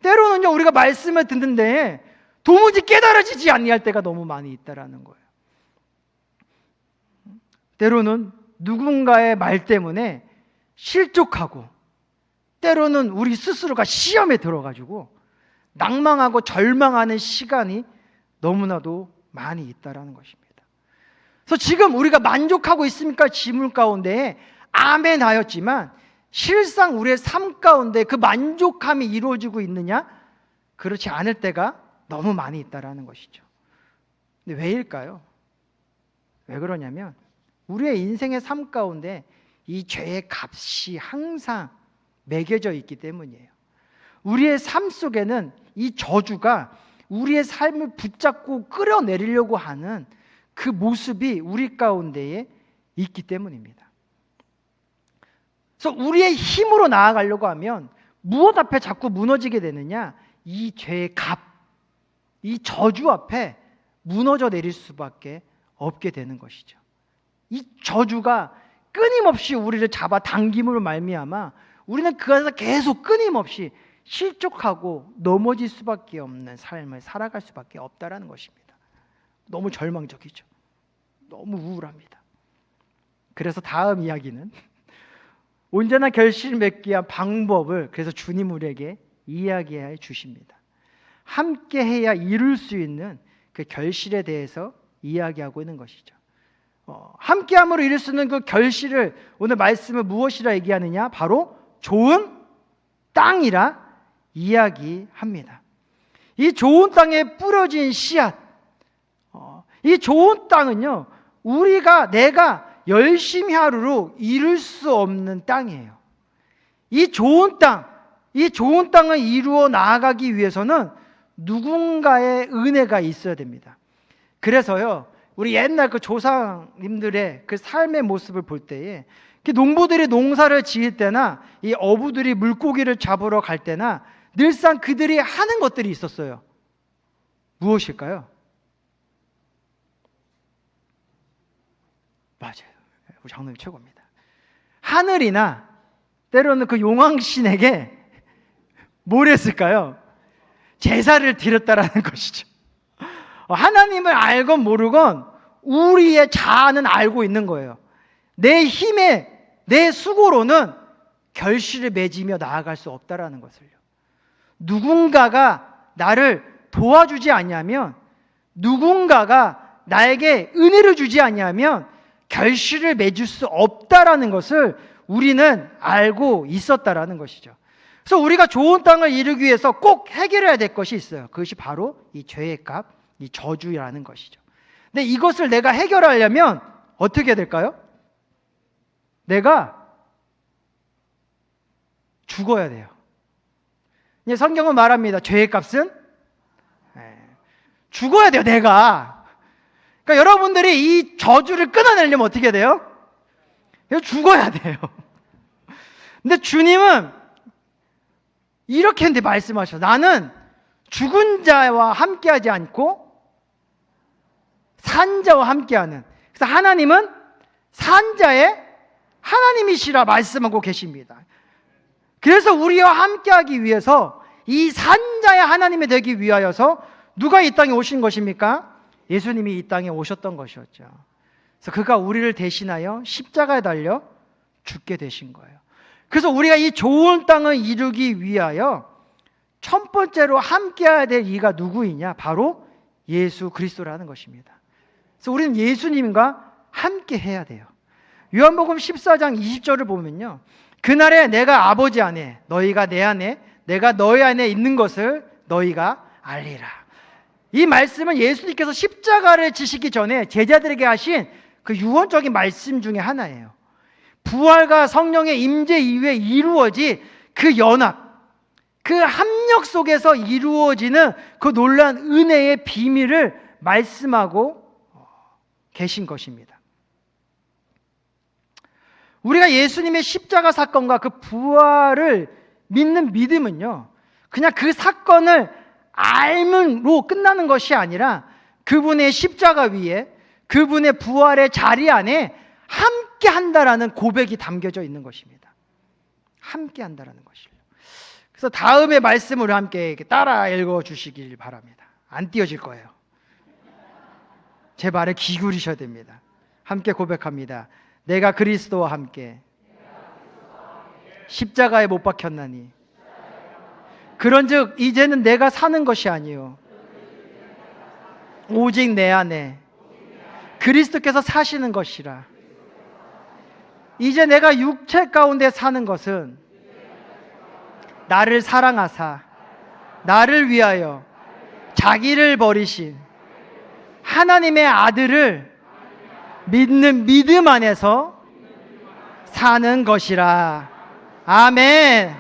Speaker 5: 때로는요, 우리가 말씀을 듣는데 도무지 깨달아지지 아니할 때가 너무 많이 있다라는 거예요. 때로는 누군가의 말 때문에 실족하고, 때로는 우리 스스로가 시험에 들어가지고 낭망하고 절망하는 시간이 너무나도 많이 있다라는 것입니다. 그래서 지금 우리가 만족하고 있습니까? 질문 가운데 아멘 하였지만 실상 우리의 삶 가운데 그 만족함이 이루어지고 있느냐? 그렇지 않을 때가 너무 많이 있다라는 것이죠. 근데 왜일까요? 왜 그러냐면 우리의 인생의 삶 가운데 이 죄의 값이 항상 매겨져 있기 때문이에요. 우리의 삶 속에는 이 저주가 우리의 삶을 붙잡고 끌어내리려고 하는 그 모습이 우리 가운데에 있기 때문입니다. 그래서 우리의 힘으로 나아가려고 하면 무엇 앞에 자꾸 무너지게 되느냐? 이 죄의 값, 이 저주 앞에 무너져 내릴 수밖에 없게 되는 것이죠. 이 저주가 끊임없이 우리를 잡아 당김으로 말미암아 우리는 그 안에서 계속 끊임없이 실족하고 넘어질 수밖에 없는 삶을 살아갈 수밖에 없다라는 것입니다. 너무 절망적이죠. 너무 우울합니다. 그래서 다음 이야기는 온전한 결실을 맺기 위한 방법을 그래서 주님 우리에게 이야기해 주십니다. 함께 해야 이룰 수 있는 그 결실에 대해서 이야기하고 있는 것이죠. 함께함으로 이룰 수 있는 그 결실을 오늘 말씀을 무엇이라 얘기하느냐? 바로 좋은 땅이라 이야기합니다. 이 좋은 땅에 뿌려진 씨앗, 이 좋은 땅은요, 내가 열심히 하루로 이룰 수 없는 땅이에요. 이 좋은 땅을 이루어 나아가기 위해서는 누군가의 은혜가 있어야 됩니다. 그래서요, 우리 옛날 그 조상님들의 그 삶의 모습을 볼 때에 농부들이 농사를 지을 때나 이 어부들이 물고기를 잡으러 갈 때나 늘상 그들이 하는 것들이 있었어요. 무엇일까요? 맞아요. 우리 장로님 최고입니다. 하늘이나 때로는 그 용왕신에게 뭘 했을까요? 제사를 드렸다라는 것이죠. 하나님을 알건 모르건 우리의 자아는 알고 있는 거예요. 내 힘에 내 수고로는 결실을 맺으며 나아갈 수 없다라는 것을요. 누군가가 나를 도와주지 않냐면, 누군가가 나에게 은혜를 주지 않냐면 결실을 맺을 수 없다라는 것을 우리는 알고 있었다라는 것이죠. 그래서 우리가 좋은 땅을 이루기 위해서 꼭 해결해야 될 것이 있어요. 그것이 바로 이 죄의 값, 이 저주라는 것이죠. 근데 이것을 내가 해결하려면 어떻게 해야 될까요? 내가 죽어야 돼요. 성경은 말합니다. 죄의 값은 죽어야 돼요, 내가. 그러니까 여러분들이 이 저주를 끊어내려면 어떻게 해야 돼요? 죽어야 돼요. 근데 주님은 이렇게 말씀하셔. 나는 죽은 자와 함께하지 않고 산 자와 함께하는. 그래서 하나님은 산 자의 하나님이시라 말씀하고 계십니다. 그래서 우리와 함께하기 위해서 이 산자의 하나님이 되기 위하여서 누가 이 땅에 오신 것입니까? 예수님이 이 땅에 오셨던 것이었죠. 그래서 그가 우리를 대신하여 십자가에 달려 죽게 되신 거예요. 그래서 우리가 이 좋은 땅을 이루기 위하여 첫 번째로 함께해야 될 이가 누구이냐? 바로 예수 그리스도라는 것입니다. 그래서 우리는 예수님과 함께 해야 돼요. 요한복음 14장 20절을 보면요, 그날에 내가 아버지 안에, 너희가 내 안에, 내가 너희 안에 있는 것을 너희가 알리라. 이 말씀은 예수님께서 십자가를 지시기 전에 제자들에게 하신 그 유언적인 말씀 중에 하나예요. 부활과 성령의 임재 이후에 이루어진 그 연합, 그 합력 속에서 이루어지는 그 놀라운 은혜의 비밀을 말씀하고 계신 것입니다. 우리가 예수님의 십자가 사건과 그 부활을 믿는 믿음은요, 그냥 그 사건을 알므로 끝나는 것이 아니라 그분의 십자가 위에 그분의 부활의 자리 안에 함께 한다라는 고백이 담겨져 있는 것입니다. 함께 한다라는 것이요. 그래서 다음의 말씀을 함께 따라 읽어 주시길 바랍니다. 안 띄어질 거예요. 제 말에 기울이셔야 됩니다. 함께 고백합니다. 내가 그리스도와 함께 십자가에 못 박혔나니 그런즉 이제는 내가 사는 것이 아니요 오직 내 안에 그리스도께서 사시는 것이라. 이제 내가 육체 가운데 사는 것은 나를 사랑하사 나를 위하여 자기를 버리신 하나님의 아들을 믿는 믿음 안에서 사는 것이라. 아멘.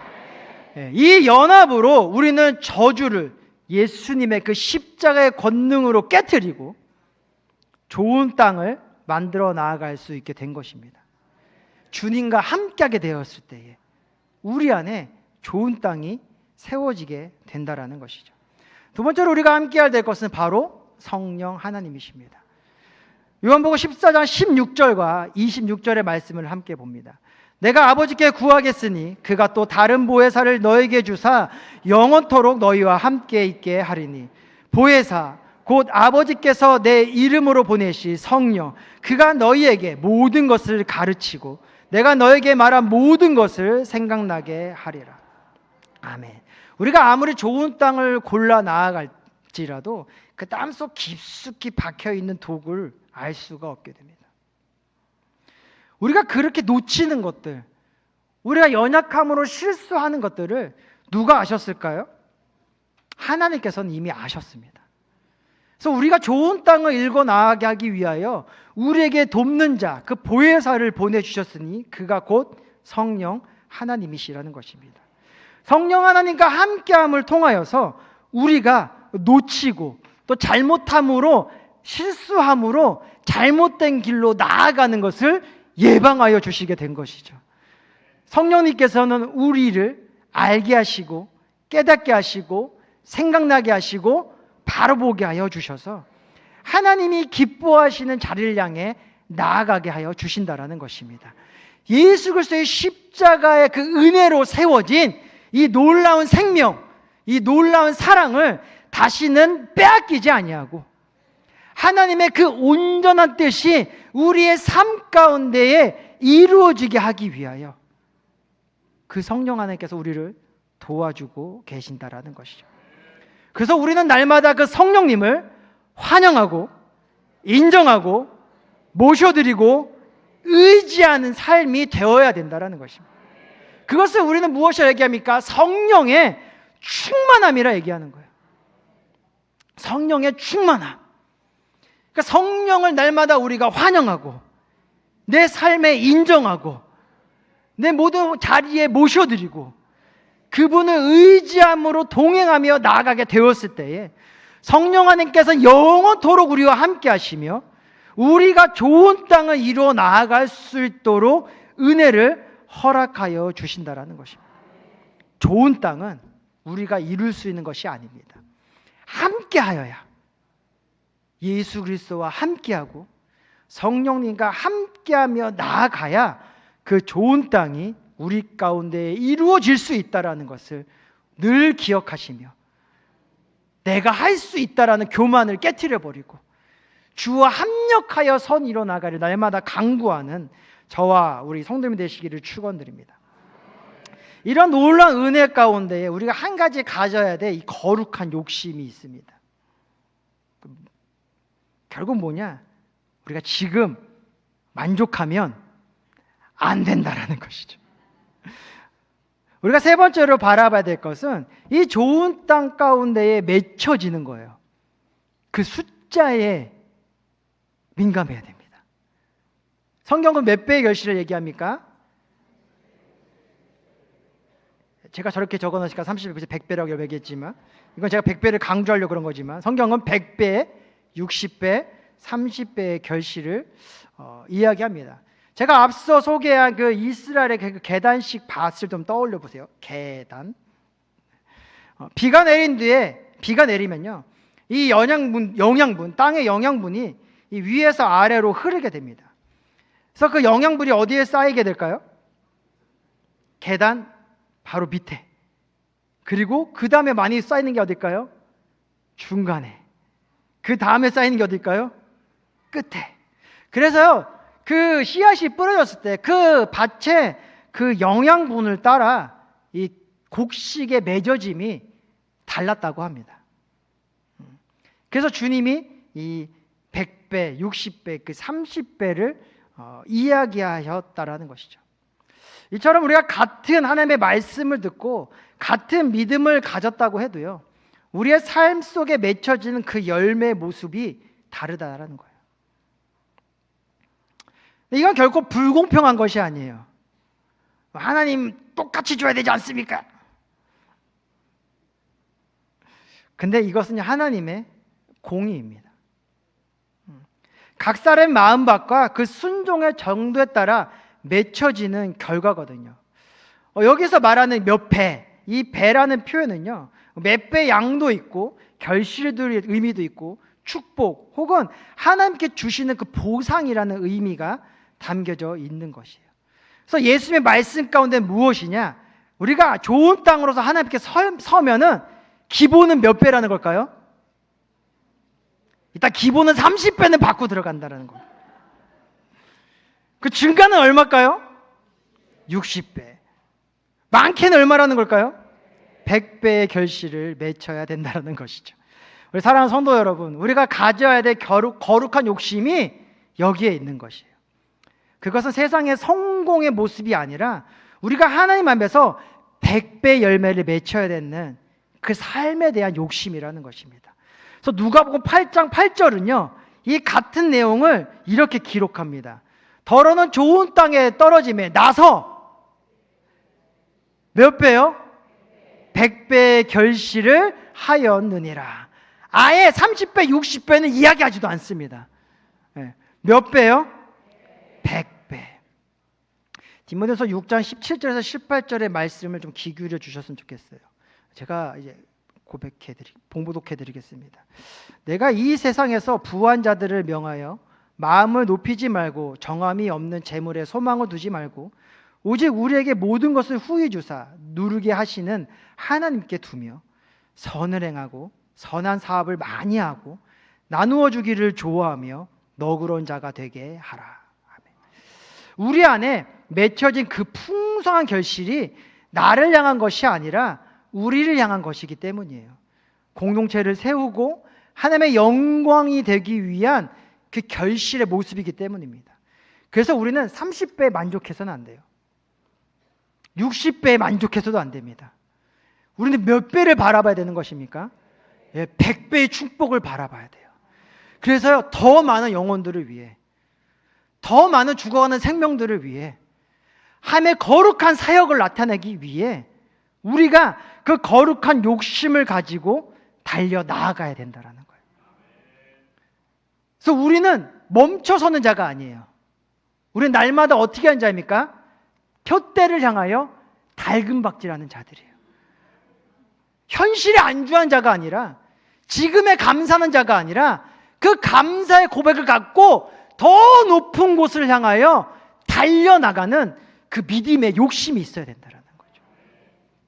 Speaker 5: 이 연합으로 우리는 저주를 예수님의 그 십자가의 권능으로 깨트리고 좋은 땅을 만들어 나아갈 수 있게 된 것입니다. 주님과 함께하게 되었을 때에 우리 안에 좋은 땅이 세워지게 된다라는 것이죠. 두 번째로 우리가 함께해야 될 것은 바로 성령 하나님이십니다. 요한복음 14장 16절과 26절의 말씀을 함께 봅니다. 내가 아버지께 구하겠으니 그가 또 다른 보혜사를 너에게 주사 영원토록 너희와 함께 있게 하리니 보혜사 곧 아버지께서 내 이름으로 보내실 성령 그가 너희에게 모든 것을 가르치고 내가 너에게 말한 모든 것을 생각나게 하리라. 아멘. 우리가 아무리 좋은 땅을 골라 나아갈지라도 그 땅속 깊숙이 박혀있는 독을 알 수가 없게 됩니다. 우리가 그렇게 놓치는 것들, 우리가 연약함으로 실수하는 것들을 누가 아셨을까요? 하나님께서는 이미 아셨습니다. 그래서 우리가 좋은 땅을 일궈 나가게 하기 위하여 우리에게 돕는 자, 그 보혜사를 보내주셨으니 그가 곧 성령 하나님이시라는 것입니다. 성령 하나님과 함께함을 통하여서 우리가 놓치고 또 잘못함으로 실수함으로 잘못된 길로 나아가는 것을 예방하여 주시게 된 것이죠. 성령님께서는 우리를 알게 하시고 깨닫게 하시고 생각나게 하시고 바로 보게 하여 주셔서 하나님이 기뻐하시는 자리를 향해 나아가게 하여 주신다라는 것입니다. 예수 그리스도의 십자가의 그 은혜로 세워진 이 놀라운 생명, 이 놀라운 사랑을 다시는 빼앗기지 아니하고 하나님의 그 온전한 뜻이 우리의 삶 가운데에 이루어지게 하기 위하여 그 성령 하나님께서 우리를 도와주고 계신다라는 것이죠. 그래서 우리는 날마다 그 성령님을 환영하고 인정하고 모셔드리고 의지하는 삶이 되어야 된다라는 것입니다. 그것을 우리는 무엇이라 얘기합니까? 성령의 충만함이라 얘기하는 거예요. 성령의 충만함. 그러니까 성령을 날마다 우리가 환영하고 내 삶에 인정하고 내 모든 자리에 모셔드리고 그분을 의지함으로 동행하며 나아가게 되었을 때에 성령 하나님께서 영원토록 우리와 함께 하시며 우리가 좋은 땅을 이루어 나아갈 수 있도록 은혜를 허락하여 주신다라는 것입니다. 좋은 땅은 우리가 이룰 수 있는 것이 아닙니다. 함께 하여야 예수 그리스도와 함께하고 성령님과 함께하며 나아가야 그 좋은 땅이 우리 가운데 이루어질 수 있다라는 것을 늘 기억하시며 내가 할 수 있다라는 교만을 깨트려 버리고 주와 합력하여 선 일어나가려 날마다 강구하는 저와 우리 성도님이 되시기를 축원드립니다. 이런 놀라운 은혜 가운데 우리가 한 가지 가져야 될 이 거룩한 욕심이 있습니다. 결국 뭐냐? 우리가 지금 만족하면 안 된다라는 것이죠. 우리가 세 번째로 바라봐야 될 것은 이 좋은 땅 가운데에 맺혀지는 거예요. 그 숫자에 민감해야 됩니다. 성경은 몇 배의 결실을 얘기합니까? 제가 저렇게 적어놓으니까 30배, 100배라고 얘기했지만 이건 제가 100배를 강조하려고 그런 거지만 성경은 100배, 60배, 30배의 결실을 이야기합니다. 제가 앞서 소개한 그 이스라엘의 그 계단식 밭을 좀 떠올려 보세요. 계단. 비가 내린 뒤에 비가 내리면요, 이 영양분, 땅의 영양분이 이 위에서 아래로 흐르게 됩니다. 그래서 그 영양분이 어디에 쌓이게 될까요? 계단 바로 밑에. 그리고 그 다음에 많이 쌓이는 게 어딜까요? 중간에. 그 다음에 쌓이는 게 어딜까요? 끝에. 그래서요, 그 씨앗이 뿌려졌을 때 그 밭에 그 영양분을 따라 이 곡식의 맺어짐이 달랐다고 합니다. 그래서 주님이 이 100배, 60배, 그 30배를 이야기하셨다라는 것이죠. 이처럼 우리가 같은 하나님의 말씀을 듣고 같은 믿음을 가졌다고 해도요, 우리의 삶 속에 맺혀지는 그 열매의 모습이 다르다라는 거예요. 이건 결코 불공평한 것이 아니에요. 하나님 똑같이 줘야 되지 않습니까? 근데 이것은 하나님의 공의입니다. 각 사람의 마음밭과 그 순종의 정도에 따라 맺혀지는 결과거든요. 여기서 말하는 몇 배, 이 배라는 표현은요, 몇 배 양도 있고 결실들의 의미도 있고 축복 혹은 하나님께 주시는 그 보상이라는 의미가 담겨져 있는 것이에요. 그래서 예수님의 말씀 가운데 무엇이냐? 우리가 좋은 땅으로서 하나님께 서면은 기본은 몇 배라는 걸까요? 일단 기본은 30배는 받고 들어간다는 거예요. 그 증가는 얼마일까요? 60배. 많게는 얼마라는 걸까요? 100배의 결실을 맺혀야 된다는 것이죠. 우리 사랑하는 성도 여러분, 우리가 가져야 될 거룩한 욕심이 여기에 있는 것이에요. 그것은 세상의 성공의 모습이 아니라 우리가 하나님 앞에서 100배 열매를 맺혀야 되는 그 삶에 대한 욕심이라는 것입니다. 그래서 누가복음 8장 8절은요, 이 같은 내용을 이렇게 기록합니다. 더러는 좋은 땅에 떨어짐에 나서 몇 배요? 100배의 결실을 하였느니라. 아예 30배, 60배는 이야기하지도 않습니다. 몇 배요? 100배. 디모데서 6장 17절에서 18절의 말씀을 좀 귀 기울여 주셨으면 좋겠어요. 제가 이제 봉독해 드리겠습니다. 내가 이 세상에서 부한 자들을 명하여 마음을 높이지 말고 정함이 없는 재물에 소망을 두지 말고 오직 우리에게 모든 것을 후히 주사 누르게 하시는 하나님께 두며 선을 행하고 선한 사업을 많이 하고 나누어 주기를 좋아하며 너그러운 자가 되게 하라. 아멘. 우리 안에 맺혀진 그 풍성한 결실이 나를 향한 것이 아니라 우리를 향한 것이기 때문이에요. 공동체를 세우고 하나님의 영광이 되기 위한 그 결실의 모습이기 때문입니다. 그래서 우리는 30배에 만족해서는 안 돼요. 60배에 만족해서도 안 됩니다. 우리는 몇 배를 바라봐야 되는 것입니까? 100배의 축복을 바라봐야 돼요. 그래서요, 더 많은 영혼들을 위해, 더 많은 죽어가는 생명들을 위해, 하나님의 거룩한 사역을 나타내기 위해 우리가 그 거룩한 욕심을 가지고 달려 나아가야 된다는 거예요. 그래서 우리는 멈춰서는 자가 아니에요. 우리는 날마다 어떻게 하는 자입니까? 푯대를 향하여 달금박질하는 자들이에요. 현실에 안주한 자가 아니라, 지금에 감사하는 자가 아니라 그 감사의 고백을 갖고 더 높은 곳을 향하여 달려나가는 그 믿음의 욕심이 있어야 된다는 거죠.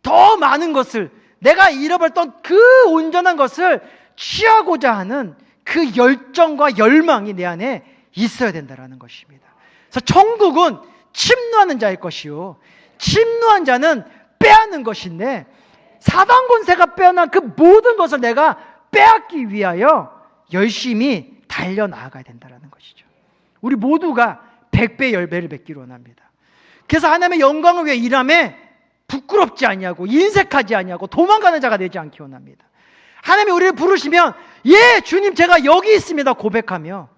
Speaker 5: 더 많은 것을, 내가 잃어버렸던 그 온전한 것을 취하고자 하는 그 열정과 열망이 내 안에 있어야 된다는 것입니다. 그래서 천국은 침노하는 자일 것이요, 침노한 자는 빼앗는 것인데, 사단 권세가 빼앗는 그 모든 것을 내가 빼앗기 위하여 열심히 달려나가야 된다는 것이죠. 우리 모두가 100배 열배를 맺기를 원합니다. 그래서 하나님의 영광을 위해 일함에 부끄럽지 아니하고 인색하지 아니하고 도망가는 자가 되지 않기 원합니다. 하나님이 우리를 부르시면 예 주님 제가 여기 있습니다 고백하며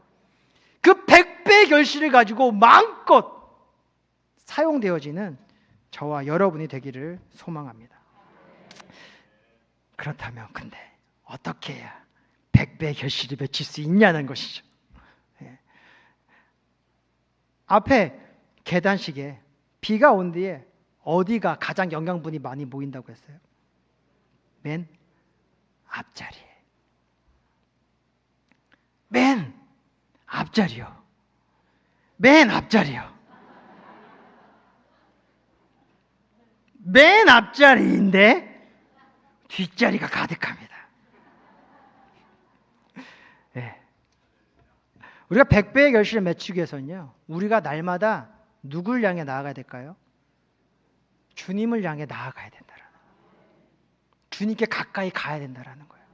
Speaker 5: 그 100배의 결실을 가지고 마음껏 사용되어지는 저와 여러분이 되기를 소망합니다. 그렇다면 근데 어떻게 해야 100배의 결실을 맺힐 수 있냐는 것이죠. 앞에 계단식에 비가 온 뒤에 어디가 가장 영양분이 많이 모인다고 했어요? 맨 앞자리에. 맨 앞자리요. 맨 앞자리요. 맨 앞자리인데 뒷자리가 가득합니다. 네. 우리가 100배의 결실을 맺추기 위해서는요, 우리가 날마다 누굴 향해 나아가야 될까요? 주님을 향해 나아가야 된다라는 거예요. 주님께 가까이 가야 된다라는 거예요.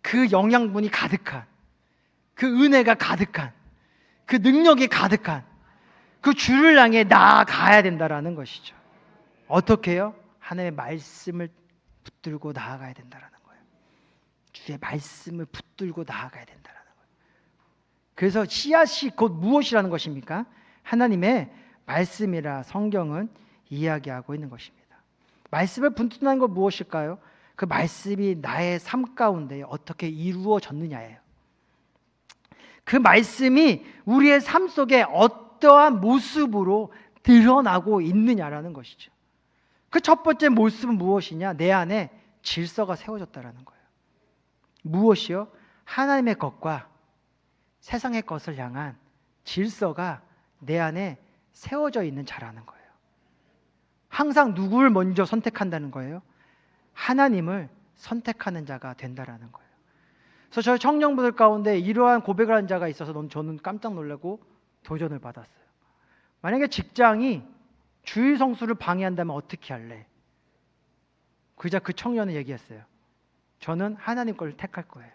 Speaker 5: 그 영양분이 가득한, 그 은혜가 가득한, 그 능력이 가득한 그 주를 향해 나아가야 된다라는 것이죠. 어떻게 해요? 하나님의 말씀을 붙들고 나아가야 된다라는 거예요. 주의 말씀을 붙들고 나아가야 된다라는 거예요. 그래서 씨앗이 곧 무엇이라는 것입니까? 하나님의 말씀이라 성경은 이야기하고 있는 것입니다. 말씀을 분투하는 건 무엇일까요? 그 말씀이 나의 삶 가운데 어떻게 이루어졌느냐예요. 그 말씀이 우리의 삶 속에 어떠한 모습으로 드러나고 있느냐라는 것이죠. 그 첫 번째 모습은 무엇이냐? 내 안에 질서가 세워졌다라는 거예요. 무엇이요? 하나님의 것과 세상의 것을 향한 질서가 내 안에 세워져 있는 자라는 거예요. 항상 누구를 먼저 선택한다는 거예요? 하나님을 선택하는 자가 된다라는 거예요. 그래서 저희 청년분들 가운데 이러한 고백을 한 자가 있어서 저는 깜짝 놀라고 도전을 받았어요. 만약에 직장이 주의 성수를 방해한다면 어떻게 할래? 그자 그 청년은 얘기했어요. 저는 하나님 걸 택할 거예요.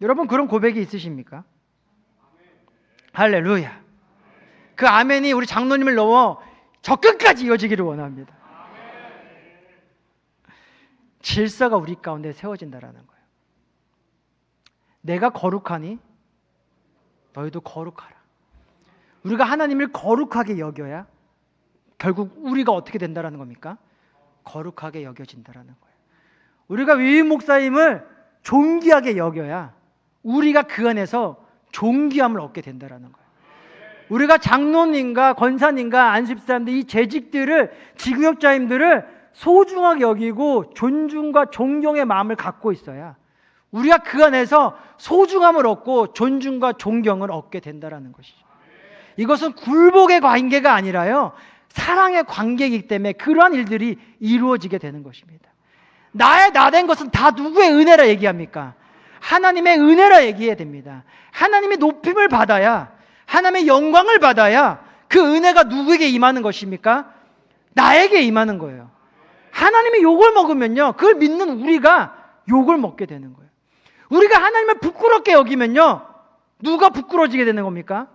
Speaker 5: 여러분 그런 고백이 있으십니까? 할렐루야. 그 아멘이 우리 장로님을 넘어 저 끝까지 이어지기를 원합니다. 질서가 우리 가운데 세워진다라는 거예요. 내가 거룩하니 너희도 거룩하라. 우리가 하나님을 거룩하게 여겨야 결국 우리가 어떻게 된다라는 겁니까? 거룩하게 여겨진다라는 거예요. 우리가 위임 목사님을 존귀하게 여겨야 우리가 그 안에서 존귀함을 얻게 된다라는 거예요. 우리가 장로님과 권사님과 안수집사님들 이 재직들을 지구역자님들을 소중하게 여기고 존중과 존경의 마음을 갖고 있어야 우리가 그 안에서 소중함을 얻고 존중과 존경을 얻게 된다라는 것이죠. 이것은 굴복의 관계가 아니라요, 사랑의 관계이기 때문에 그러한 일들이 이루어지게 되는 것입니다. 나의 나된 것은 다 누구의 은혜라 얘기합니까? 하나님의 은혜라 얘기해야 됩니다. 하나님의 높임을 받아야, 하나님의 영광을 받아야 그 은혜가 누구에게 임하는 것입니까? 나에게 임하는 거예요. 하나님이 욕을 먹으면요, 그걸 믿는 우리가 욕을 먹게 되는 거예요. 우리가 하나님을 부끄럽게 여기면요, 누가 부끄러워지게 되는 겁니까?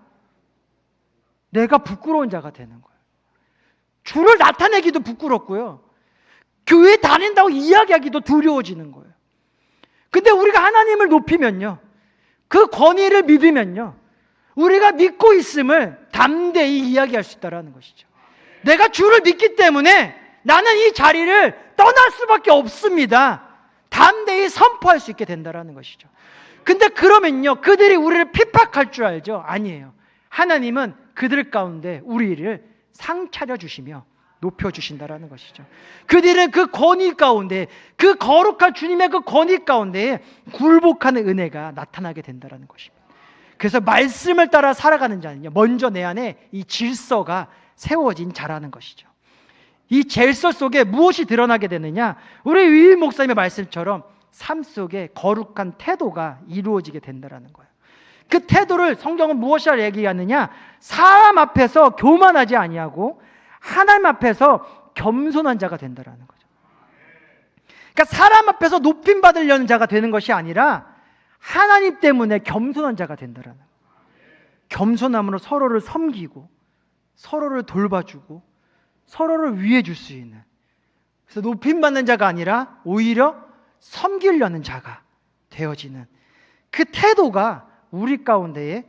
Speaker 5: 내가 부끄러운 자가 되는 거예요. 주를 나타내기도 부끄럽고요, 교회 다닌다고 이야기하기도 두려워지는 거예요. 근데 우리가 하나님을 높이면요, 그 권위를 믿으면요, 우리가 믿고 있음을 담대히 이야기할 수 있다는 것이죠. 내가 주를 믿기 때문에 나는 이 자리를 떠날 수밖에 없습니다. 담대히 선포할 수 있게 된다는 것이죠. 근데 그러면요, 그들이 우리를 핍박할 줄 알죠? 아니에요. 하나님은 그들 가운데 우리를 상차려 주시며 높여주신다라는 것이죠. 그들은 그 권위 가운데, 그 거룩한 주님의 그 권위 가운데 굴복하는 은혜가 나타나게 된다라는 것입니다. 그래서 말씀을 따라 살아가는 자는요, 먼저 내 안에 이 질서가 세워진 자라는 것이죠. 이 질서 속에 무엇이 드러나게 되느냐? 우리 위임 목사님의 말씀처럼 삶 속에 거룩한 태도가 이루어지게 된다라는 거예요. 그 태도를 성경은 무엇이라 얘기하느냐? 사람 앞에서 교만하지 아니하고 하나님 앞에서 겸손한 자가 된다라는 거죠. 그러니까 사람 앞에서 높임 받으려는 자가 되는 것이 아니라 하나님 때문에 겸손한 자가 된다라는 거예요. 겸손함으로 서로를 섬기고 서로를 돌봐주고 서로를 위해 줄 수 있는, 그래서 높임 받는 자가 아니라 오히려 섬기려는 자가 되어지는 그 태도가 우리 가운데에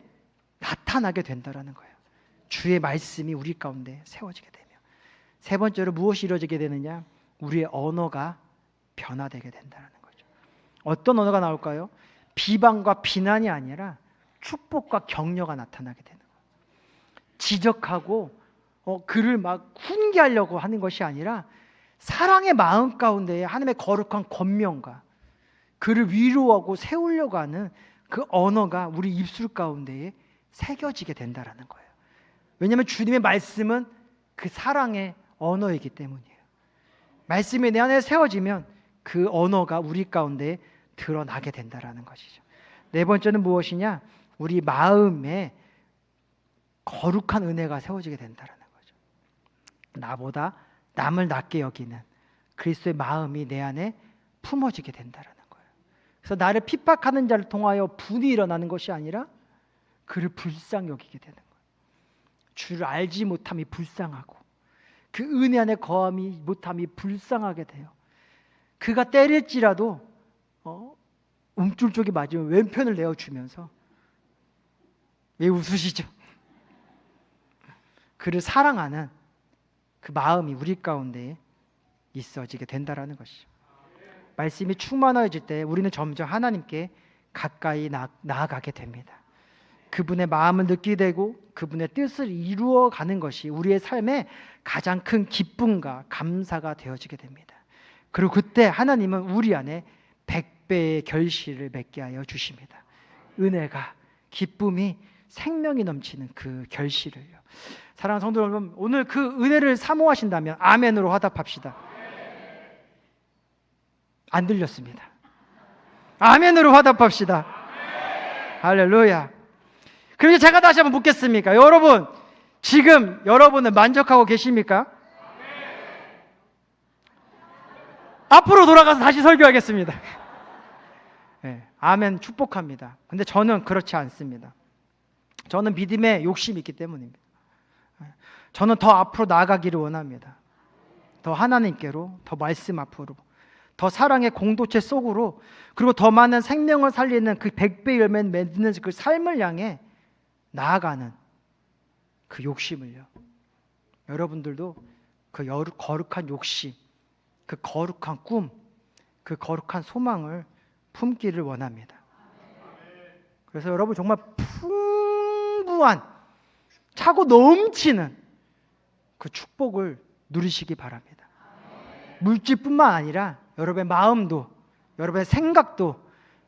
Speaker 5: 나타나게 된다라는 거예요. 주의 말씀이 우리 가운데 세워지게 되며, 세 번째로 무엇이 이루어지게 되느냐? 우리의 언어가 변화되게 된다는 거죠. 어떤 언어가 나올까요? 비방과 비난이 아니라 축복과 격려가 나타나게 되는 거예요. 지적하고 그를 막 훈계하려고 하는 것이 아니라 사랑의 마음 가운데 하나님의 거룩한 권면과 그를 위로하고 세우려고 하는 그 언어가 우리 입술 가운데에 새겨지게 된다라는 거예요. 왜냐하면 주님의 말씀은 그 사랑의 언어이기 때문이에요. 말씀이 내 안에 세워지면 그 언어가 우리 가운데 드러나게 된다라는 것이죠. 네 번째는 무엇이냐? 우리 마음에 거룩한 은혜가 세워지게 된다라는 거죠. 나보다 남을 낮게 여기는 그리스도의 마음이 내 안에 품어지게 된다라는 거예요. 그래서 나를 핍박하는 자를 통하여 분이 일어나는 것이 아니라 그를 불쌍히 여기게 되는 거예요. 주를 알지 못함이 불쌍하고 그 은혜 안에 거함이 못함이 불쌍하게 돼요. 그가 때릴지라도 움찔 쪽이 맞으면 왼편을 내어주면서 왜 웃으시죠? 그를 사랑하는 그 마음이 우리 가운데 있어지게 된다라는 것이죠. 말씀이 충만해질 때 우리는 점점 하나님께 가까이 나아가게 됩니다. 그분의 마음을 느끼게 되고 그분의 뜻을 이루어가는 것이 우리의 삶의 가장 큰 기쁨과 감사가 되어지게 됩니다. 그리고 그때 하나님은 우리 안에 100배의 결실을 맺게 하여 주십니다. 은혜가, 기쁨이, 생명이 넘치는 그 결실을요. 사랑하는 성도 여러분, 오늘 그 은혜를 사모하신다면 아멘으로 화답합시다. 안 들렸습니다. 아멘으로 화답합시다. 할렐루야. 그럼 이제 제가 다시 한번 묻겠습니까? 여러분, 지금 여러분은 만족하고 계십니까? 앞으로 돌아가서 다시 설교하겠습니다. 네, 아멘 축복합니다. 근데 저는 그렇지 않습니다. 저는 믿음에 욕심이 있기 때문입니다. 저는 더 앞으로 나아가기를 원합니다. 더 하나님께로, 더 말씀 앞으로, 더 사랑의 공동체 속으로, 그리고 더 많은 생명을 살리는 그 100배 열매 맺는 그 삶을 향해 나아가는 그 욕심을요. 여러분들도 그 거룩한 욕심, 그 거룩한 꿈, 그 거룩한 소망을 품기를 원합니다. 그래서 여러분 정말 풍부한 차고 넘치는 그 축복을 누리시기 바랍니다. 물질뿐만 아니라 여러분의 마음도, 여러분의 생각도,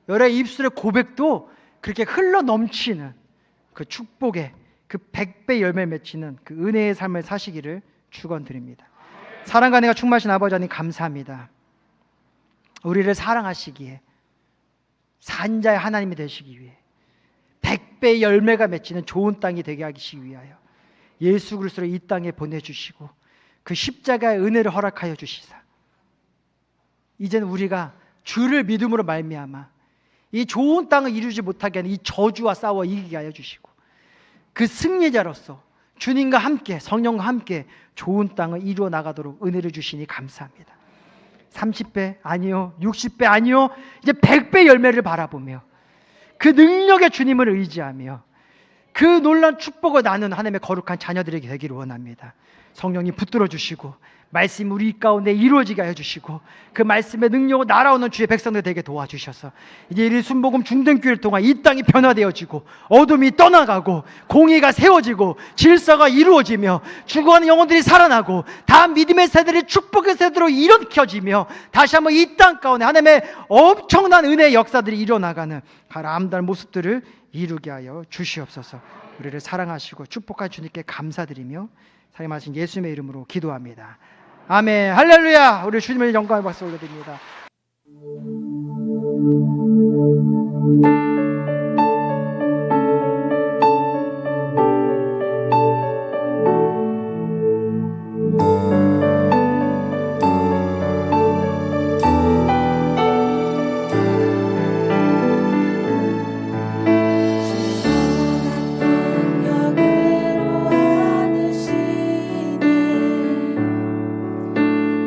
Speaker 5: 여러분의 입술의 고백도 그렇게 흘러 넘치는 그 축복의 그 100배 열매를 맺히는 그 은혜의 삶을 사시기를 축원드립니다. 사랑과 은혜가 충만하신 아버지 하나님 감사합니다. 우리를 사랑하시기에 산자의 하나님이 되시기 위해 100배의 열매가 맺히는 좋은 땅이 되게 하시기 위하여 예수 그리스도를 이 땅에 보내주시고 그 십자가의 은혜를 허락하여 주시사 이제는 우리가 주를 믿음으로 말미암아 이 좋은 땅을 이루지 못하게 하는 이 저주와 싸워 이기게 하여 주시고 그 승리자로서 주님과 함께 성령과 함께 좋은 땅을 이루어 나가도록 은혜를 주시니 감사합니다. 30배 아니요, 60배 아니요, 이제 100배 열매를 바라보며 그 능력의 주님을 의지하며 그 놀라운 축복을 나누는 하나님의 거룩한 자녀들에게 되기를 원합니다. 성령이 붙들어 주시고 말씀 우리 가운데 이루어지게 하여 주시고 그 말씀의 능력으로 날아오는 주의 백성들 되게 도와주셔서 이제 이 순복음 중등교회를 통한 이 땅이 변화되어지고 어둠이 떠나가고 공의가 세워지고 질서가 이루어지며 죽어가는 영혼들이 살아나고 다 믿음의 세대들이 축복의 세대로 일으켜지며 다시 한번 이 땅 가운데 하나님의 엄청난 은혜의 역사들이 일어나가는 아름다운 모습들을 이루게 하여 주시옵소서. 우리를 사랑하시고 축복할 주님께 감사드리며 사랑하신 예수님의 이름으로 기도합니다. 아멘. 할렐루야. 우리 주님의 영광의 박수 올려드립니다.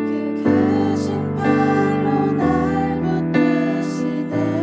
Speaker 6: 그 크신 발로 날 붙드시네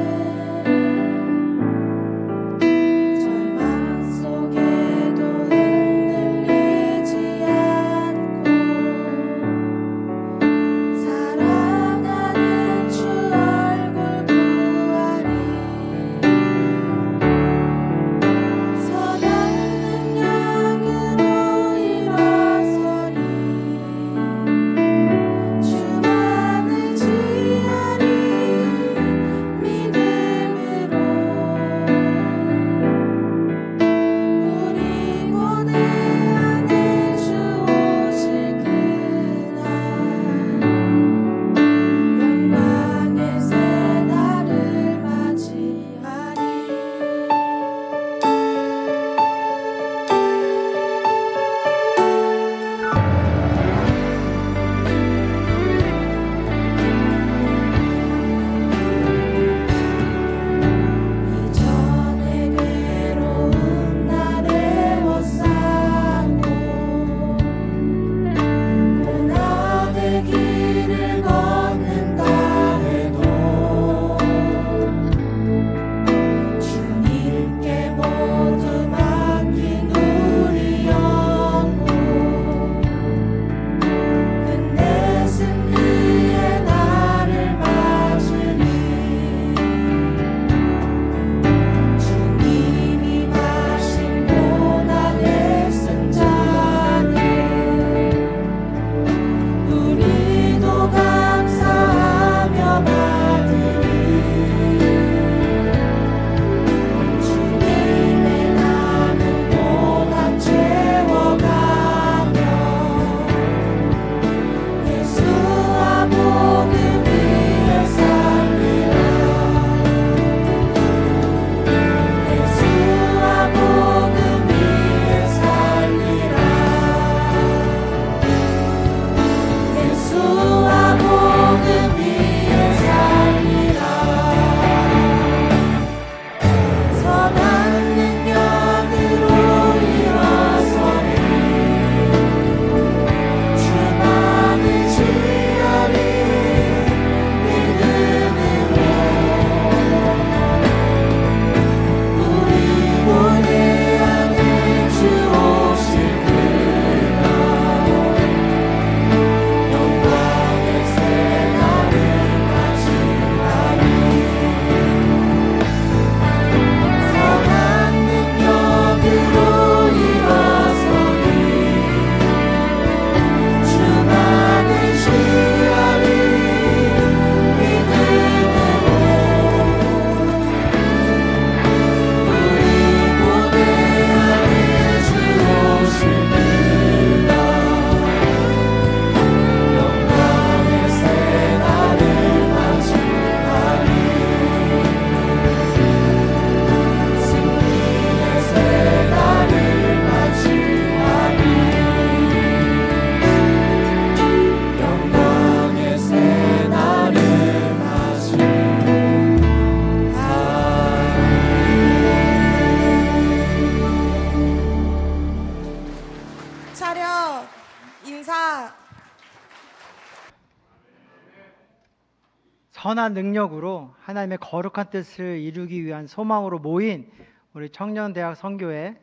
Speaker 5: 선한 능력으로 하나님의 거룩한 뜻을 이루기 위한 소망으로 모인 우리 청년대학 선교회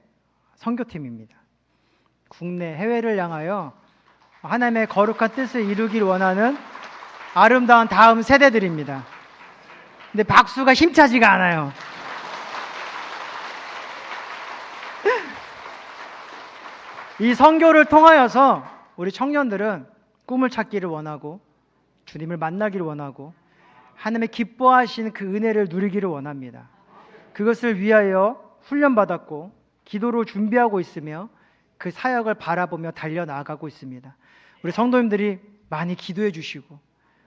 Speaker 5: 선교팀입니다. 국내 해외를 향하여 하나님의 거룩한 뜻을 이루길 원하는 아름다운 다음 세대들입니다. 근데 박수가 힘차지가 않아요. 이 선교를 통하여서 우리 청년들은 꿈을 찾기를 원하고 주님을 만나기를 원하고 하나님의 기뻐하시는 그 은혜를 누리기를 원합니다. 그것을 위하여 훈련받았고 기도로 준비하고 있으며 그 사역을 바라보며 달려나가고 있습니다. 우리 성도님들이 많이 기도해 주시고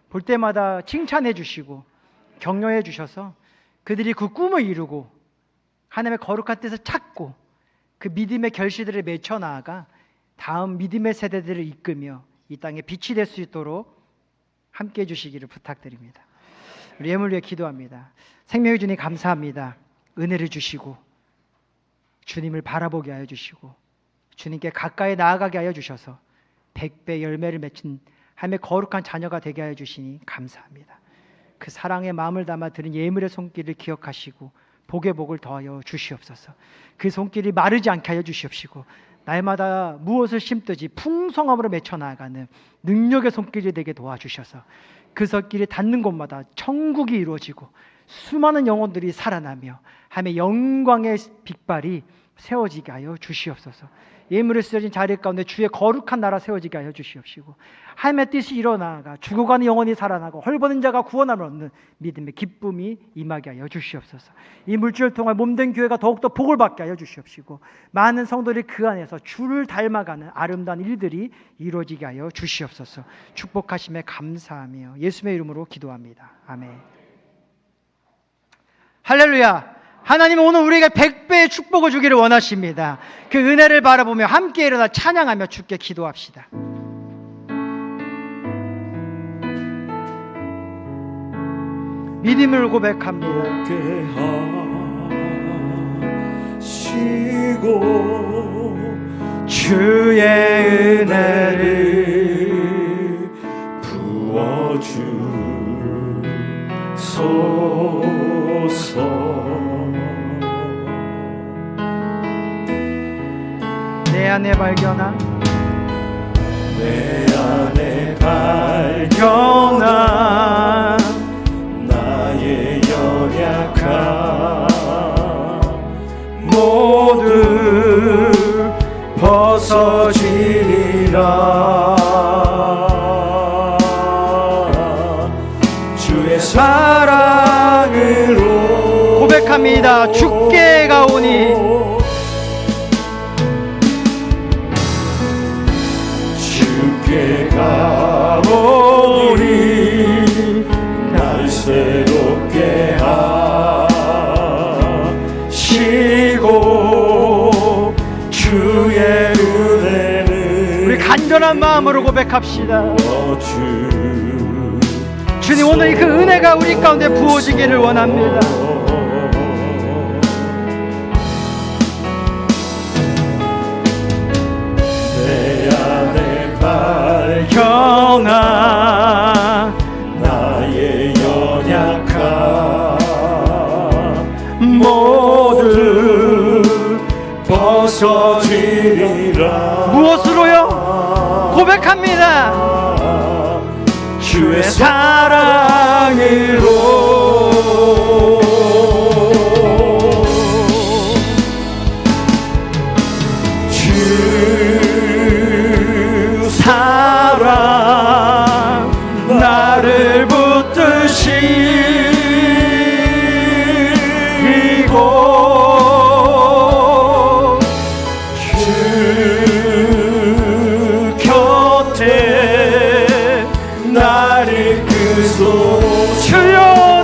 Speaker 5: 볼 때마다 칭찬해 주시고 격려해 주셔서 그들이 그 꿈을 이루고 하나님의 거룩한 뜻을 찾고 그 믿음의 결실들을 맺혀 나아가 다음 믿음의 세대들을 이끌며 이 땅에 빛이 될 수 있도록 함께해 주시기를 부탁드립니다. 우리 예물 위해 기도합니다. 생명의 주님 감사합니다. 은혜를 주시고 주님을 바라보게 하여 주시고 주님께 가까이 나아가게 하여 주셔서 100배 열매를 맺힌 하나님의 거룩한 자녀가 되게 하여 주시니 감사합니다. 그 사랑의 마음을 담아 드린 예물의 손길을 기억하시고 복의 복을 더하여 주시옵소서. 그 손길이 마르지 않게 하여 주시옵시고 날마다 무엇을 심든지 풍성함으로 맺혀 나아가는 능력의 손길이 되게 도와주셔서 그 손길이 닿는 곳마다 천국이 이루어지고 수많은 영혼들이 살아나며 하나님의 영광의 빛발이 세워지게 하여 주시옵소서. 예물에 쓰여진 자리 가운데 주의 거룩한 나라 세워지게 하여 주시옵시고 하나님의 뜻이 일어나가 죽어가는 영혼이 살아나고 헐벗은 자가 구원함을 얻는 믿음의 기쁨이 임하게 하여 주시옵소서. 이 물질을 통해 몸된 교회가 더욱더 복을 받게 하여 주시옵시고 많은 성도들이 그 안에서 주를 닮아가는 아름다운 일들이 이루어지게 하여 주시옵소서. 축복하심에 감사하며 예수의 이름으로 기도합니다. 아멘. 할렐루야. 하나님은 오늘 우리에게 100배의 축복을 주기를 원하십니다. 그 은혜를 바라보며 함께 일어나 찬양하며 주께 기도합시다. 믿음을 고백합니다.
Speaker 2: 하시고 주의 은혜를 부어주소서.
Speaker 5: 내 안에 발견한
Speaker 2: 내 안에 발견한 나의 연약함 모두 벗어지리라. 주의 사랑으로
Speaker 5: 고백합니다. 주께 가오니
Speaker 2: 주께 가오니 날 새롭게 하시고 주의 은혜를
Speaker 5: 우리 간절한 마음으로 고백합시다. 주님 오늘 그 은혜가 우리 가운데 부어지기를 원합니다.
Speaker 2: 발견한 나의 연약함 모두 벗어지리라.
Speaker 5: 무엇으로요? 고백합니다.
Speaker 2: 주의 사랑으로 사랑 나를 붙드시고 주 곁에 나를 이끌소서.
Speaker 5: 주여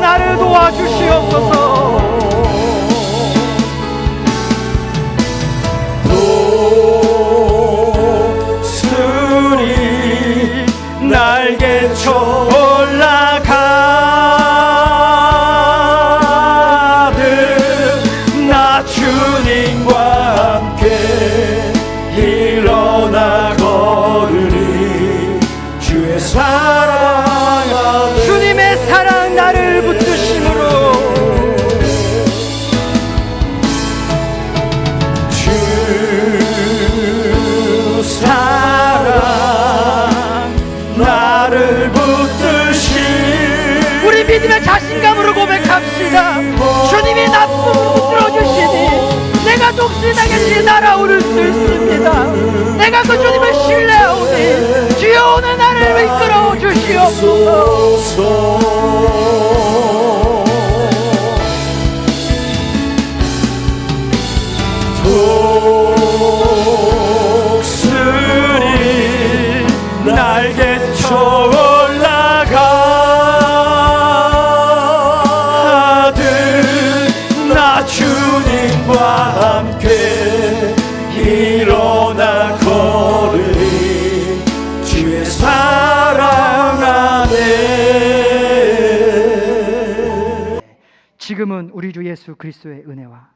Speaker 5: 지금은 우리 주 예수 그리스도의 은혜와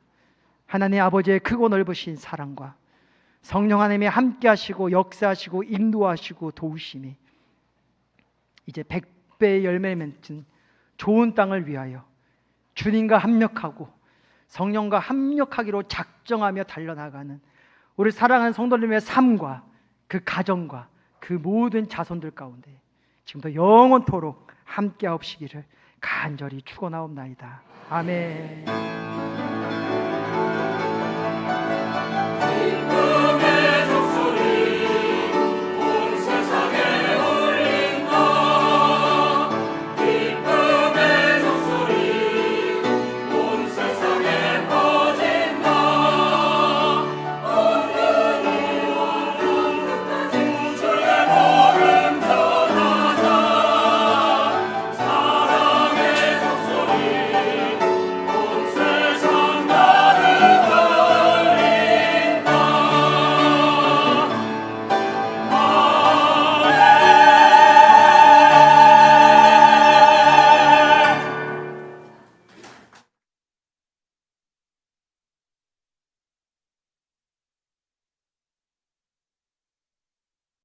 Speaker 5: 하나님 아버지의 크고 넓으신 사랑과 성령 하나님이 함께 하시고 역사하시고 인도하시고 도우심이 이제 100배의 열매 맺은 좋은 땅을 위하여 주님과 합력하고 성령과 합력하기로 작정하며 달려나가는 우리 사랑하는 성도님의 삶과 그 가정과 그 모든 자손들 가운데 지금도 영원토록 함께 하옵시기를 간절히 축원하옵나이다. 아멘.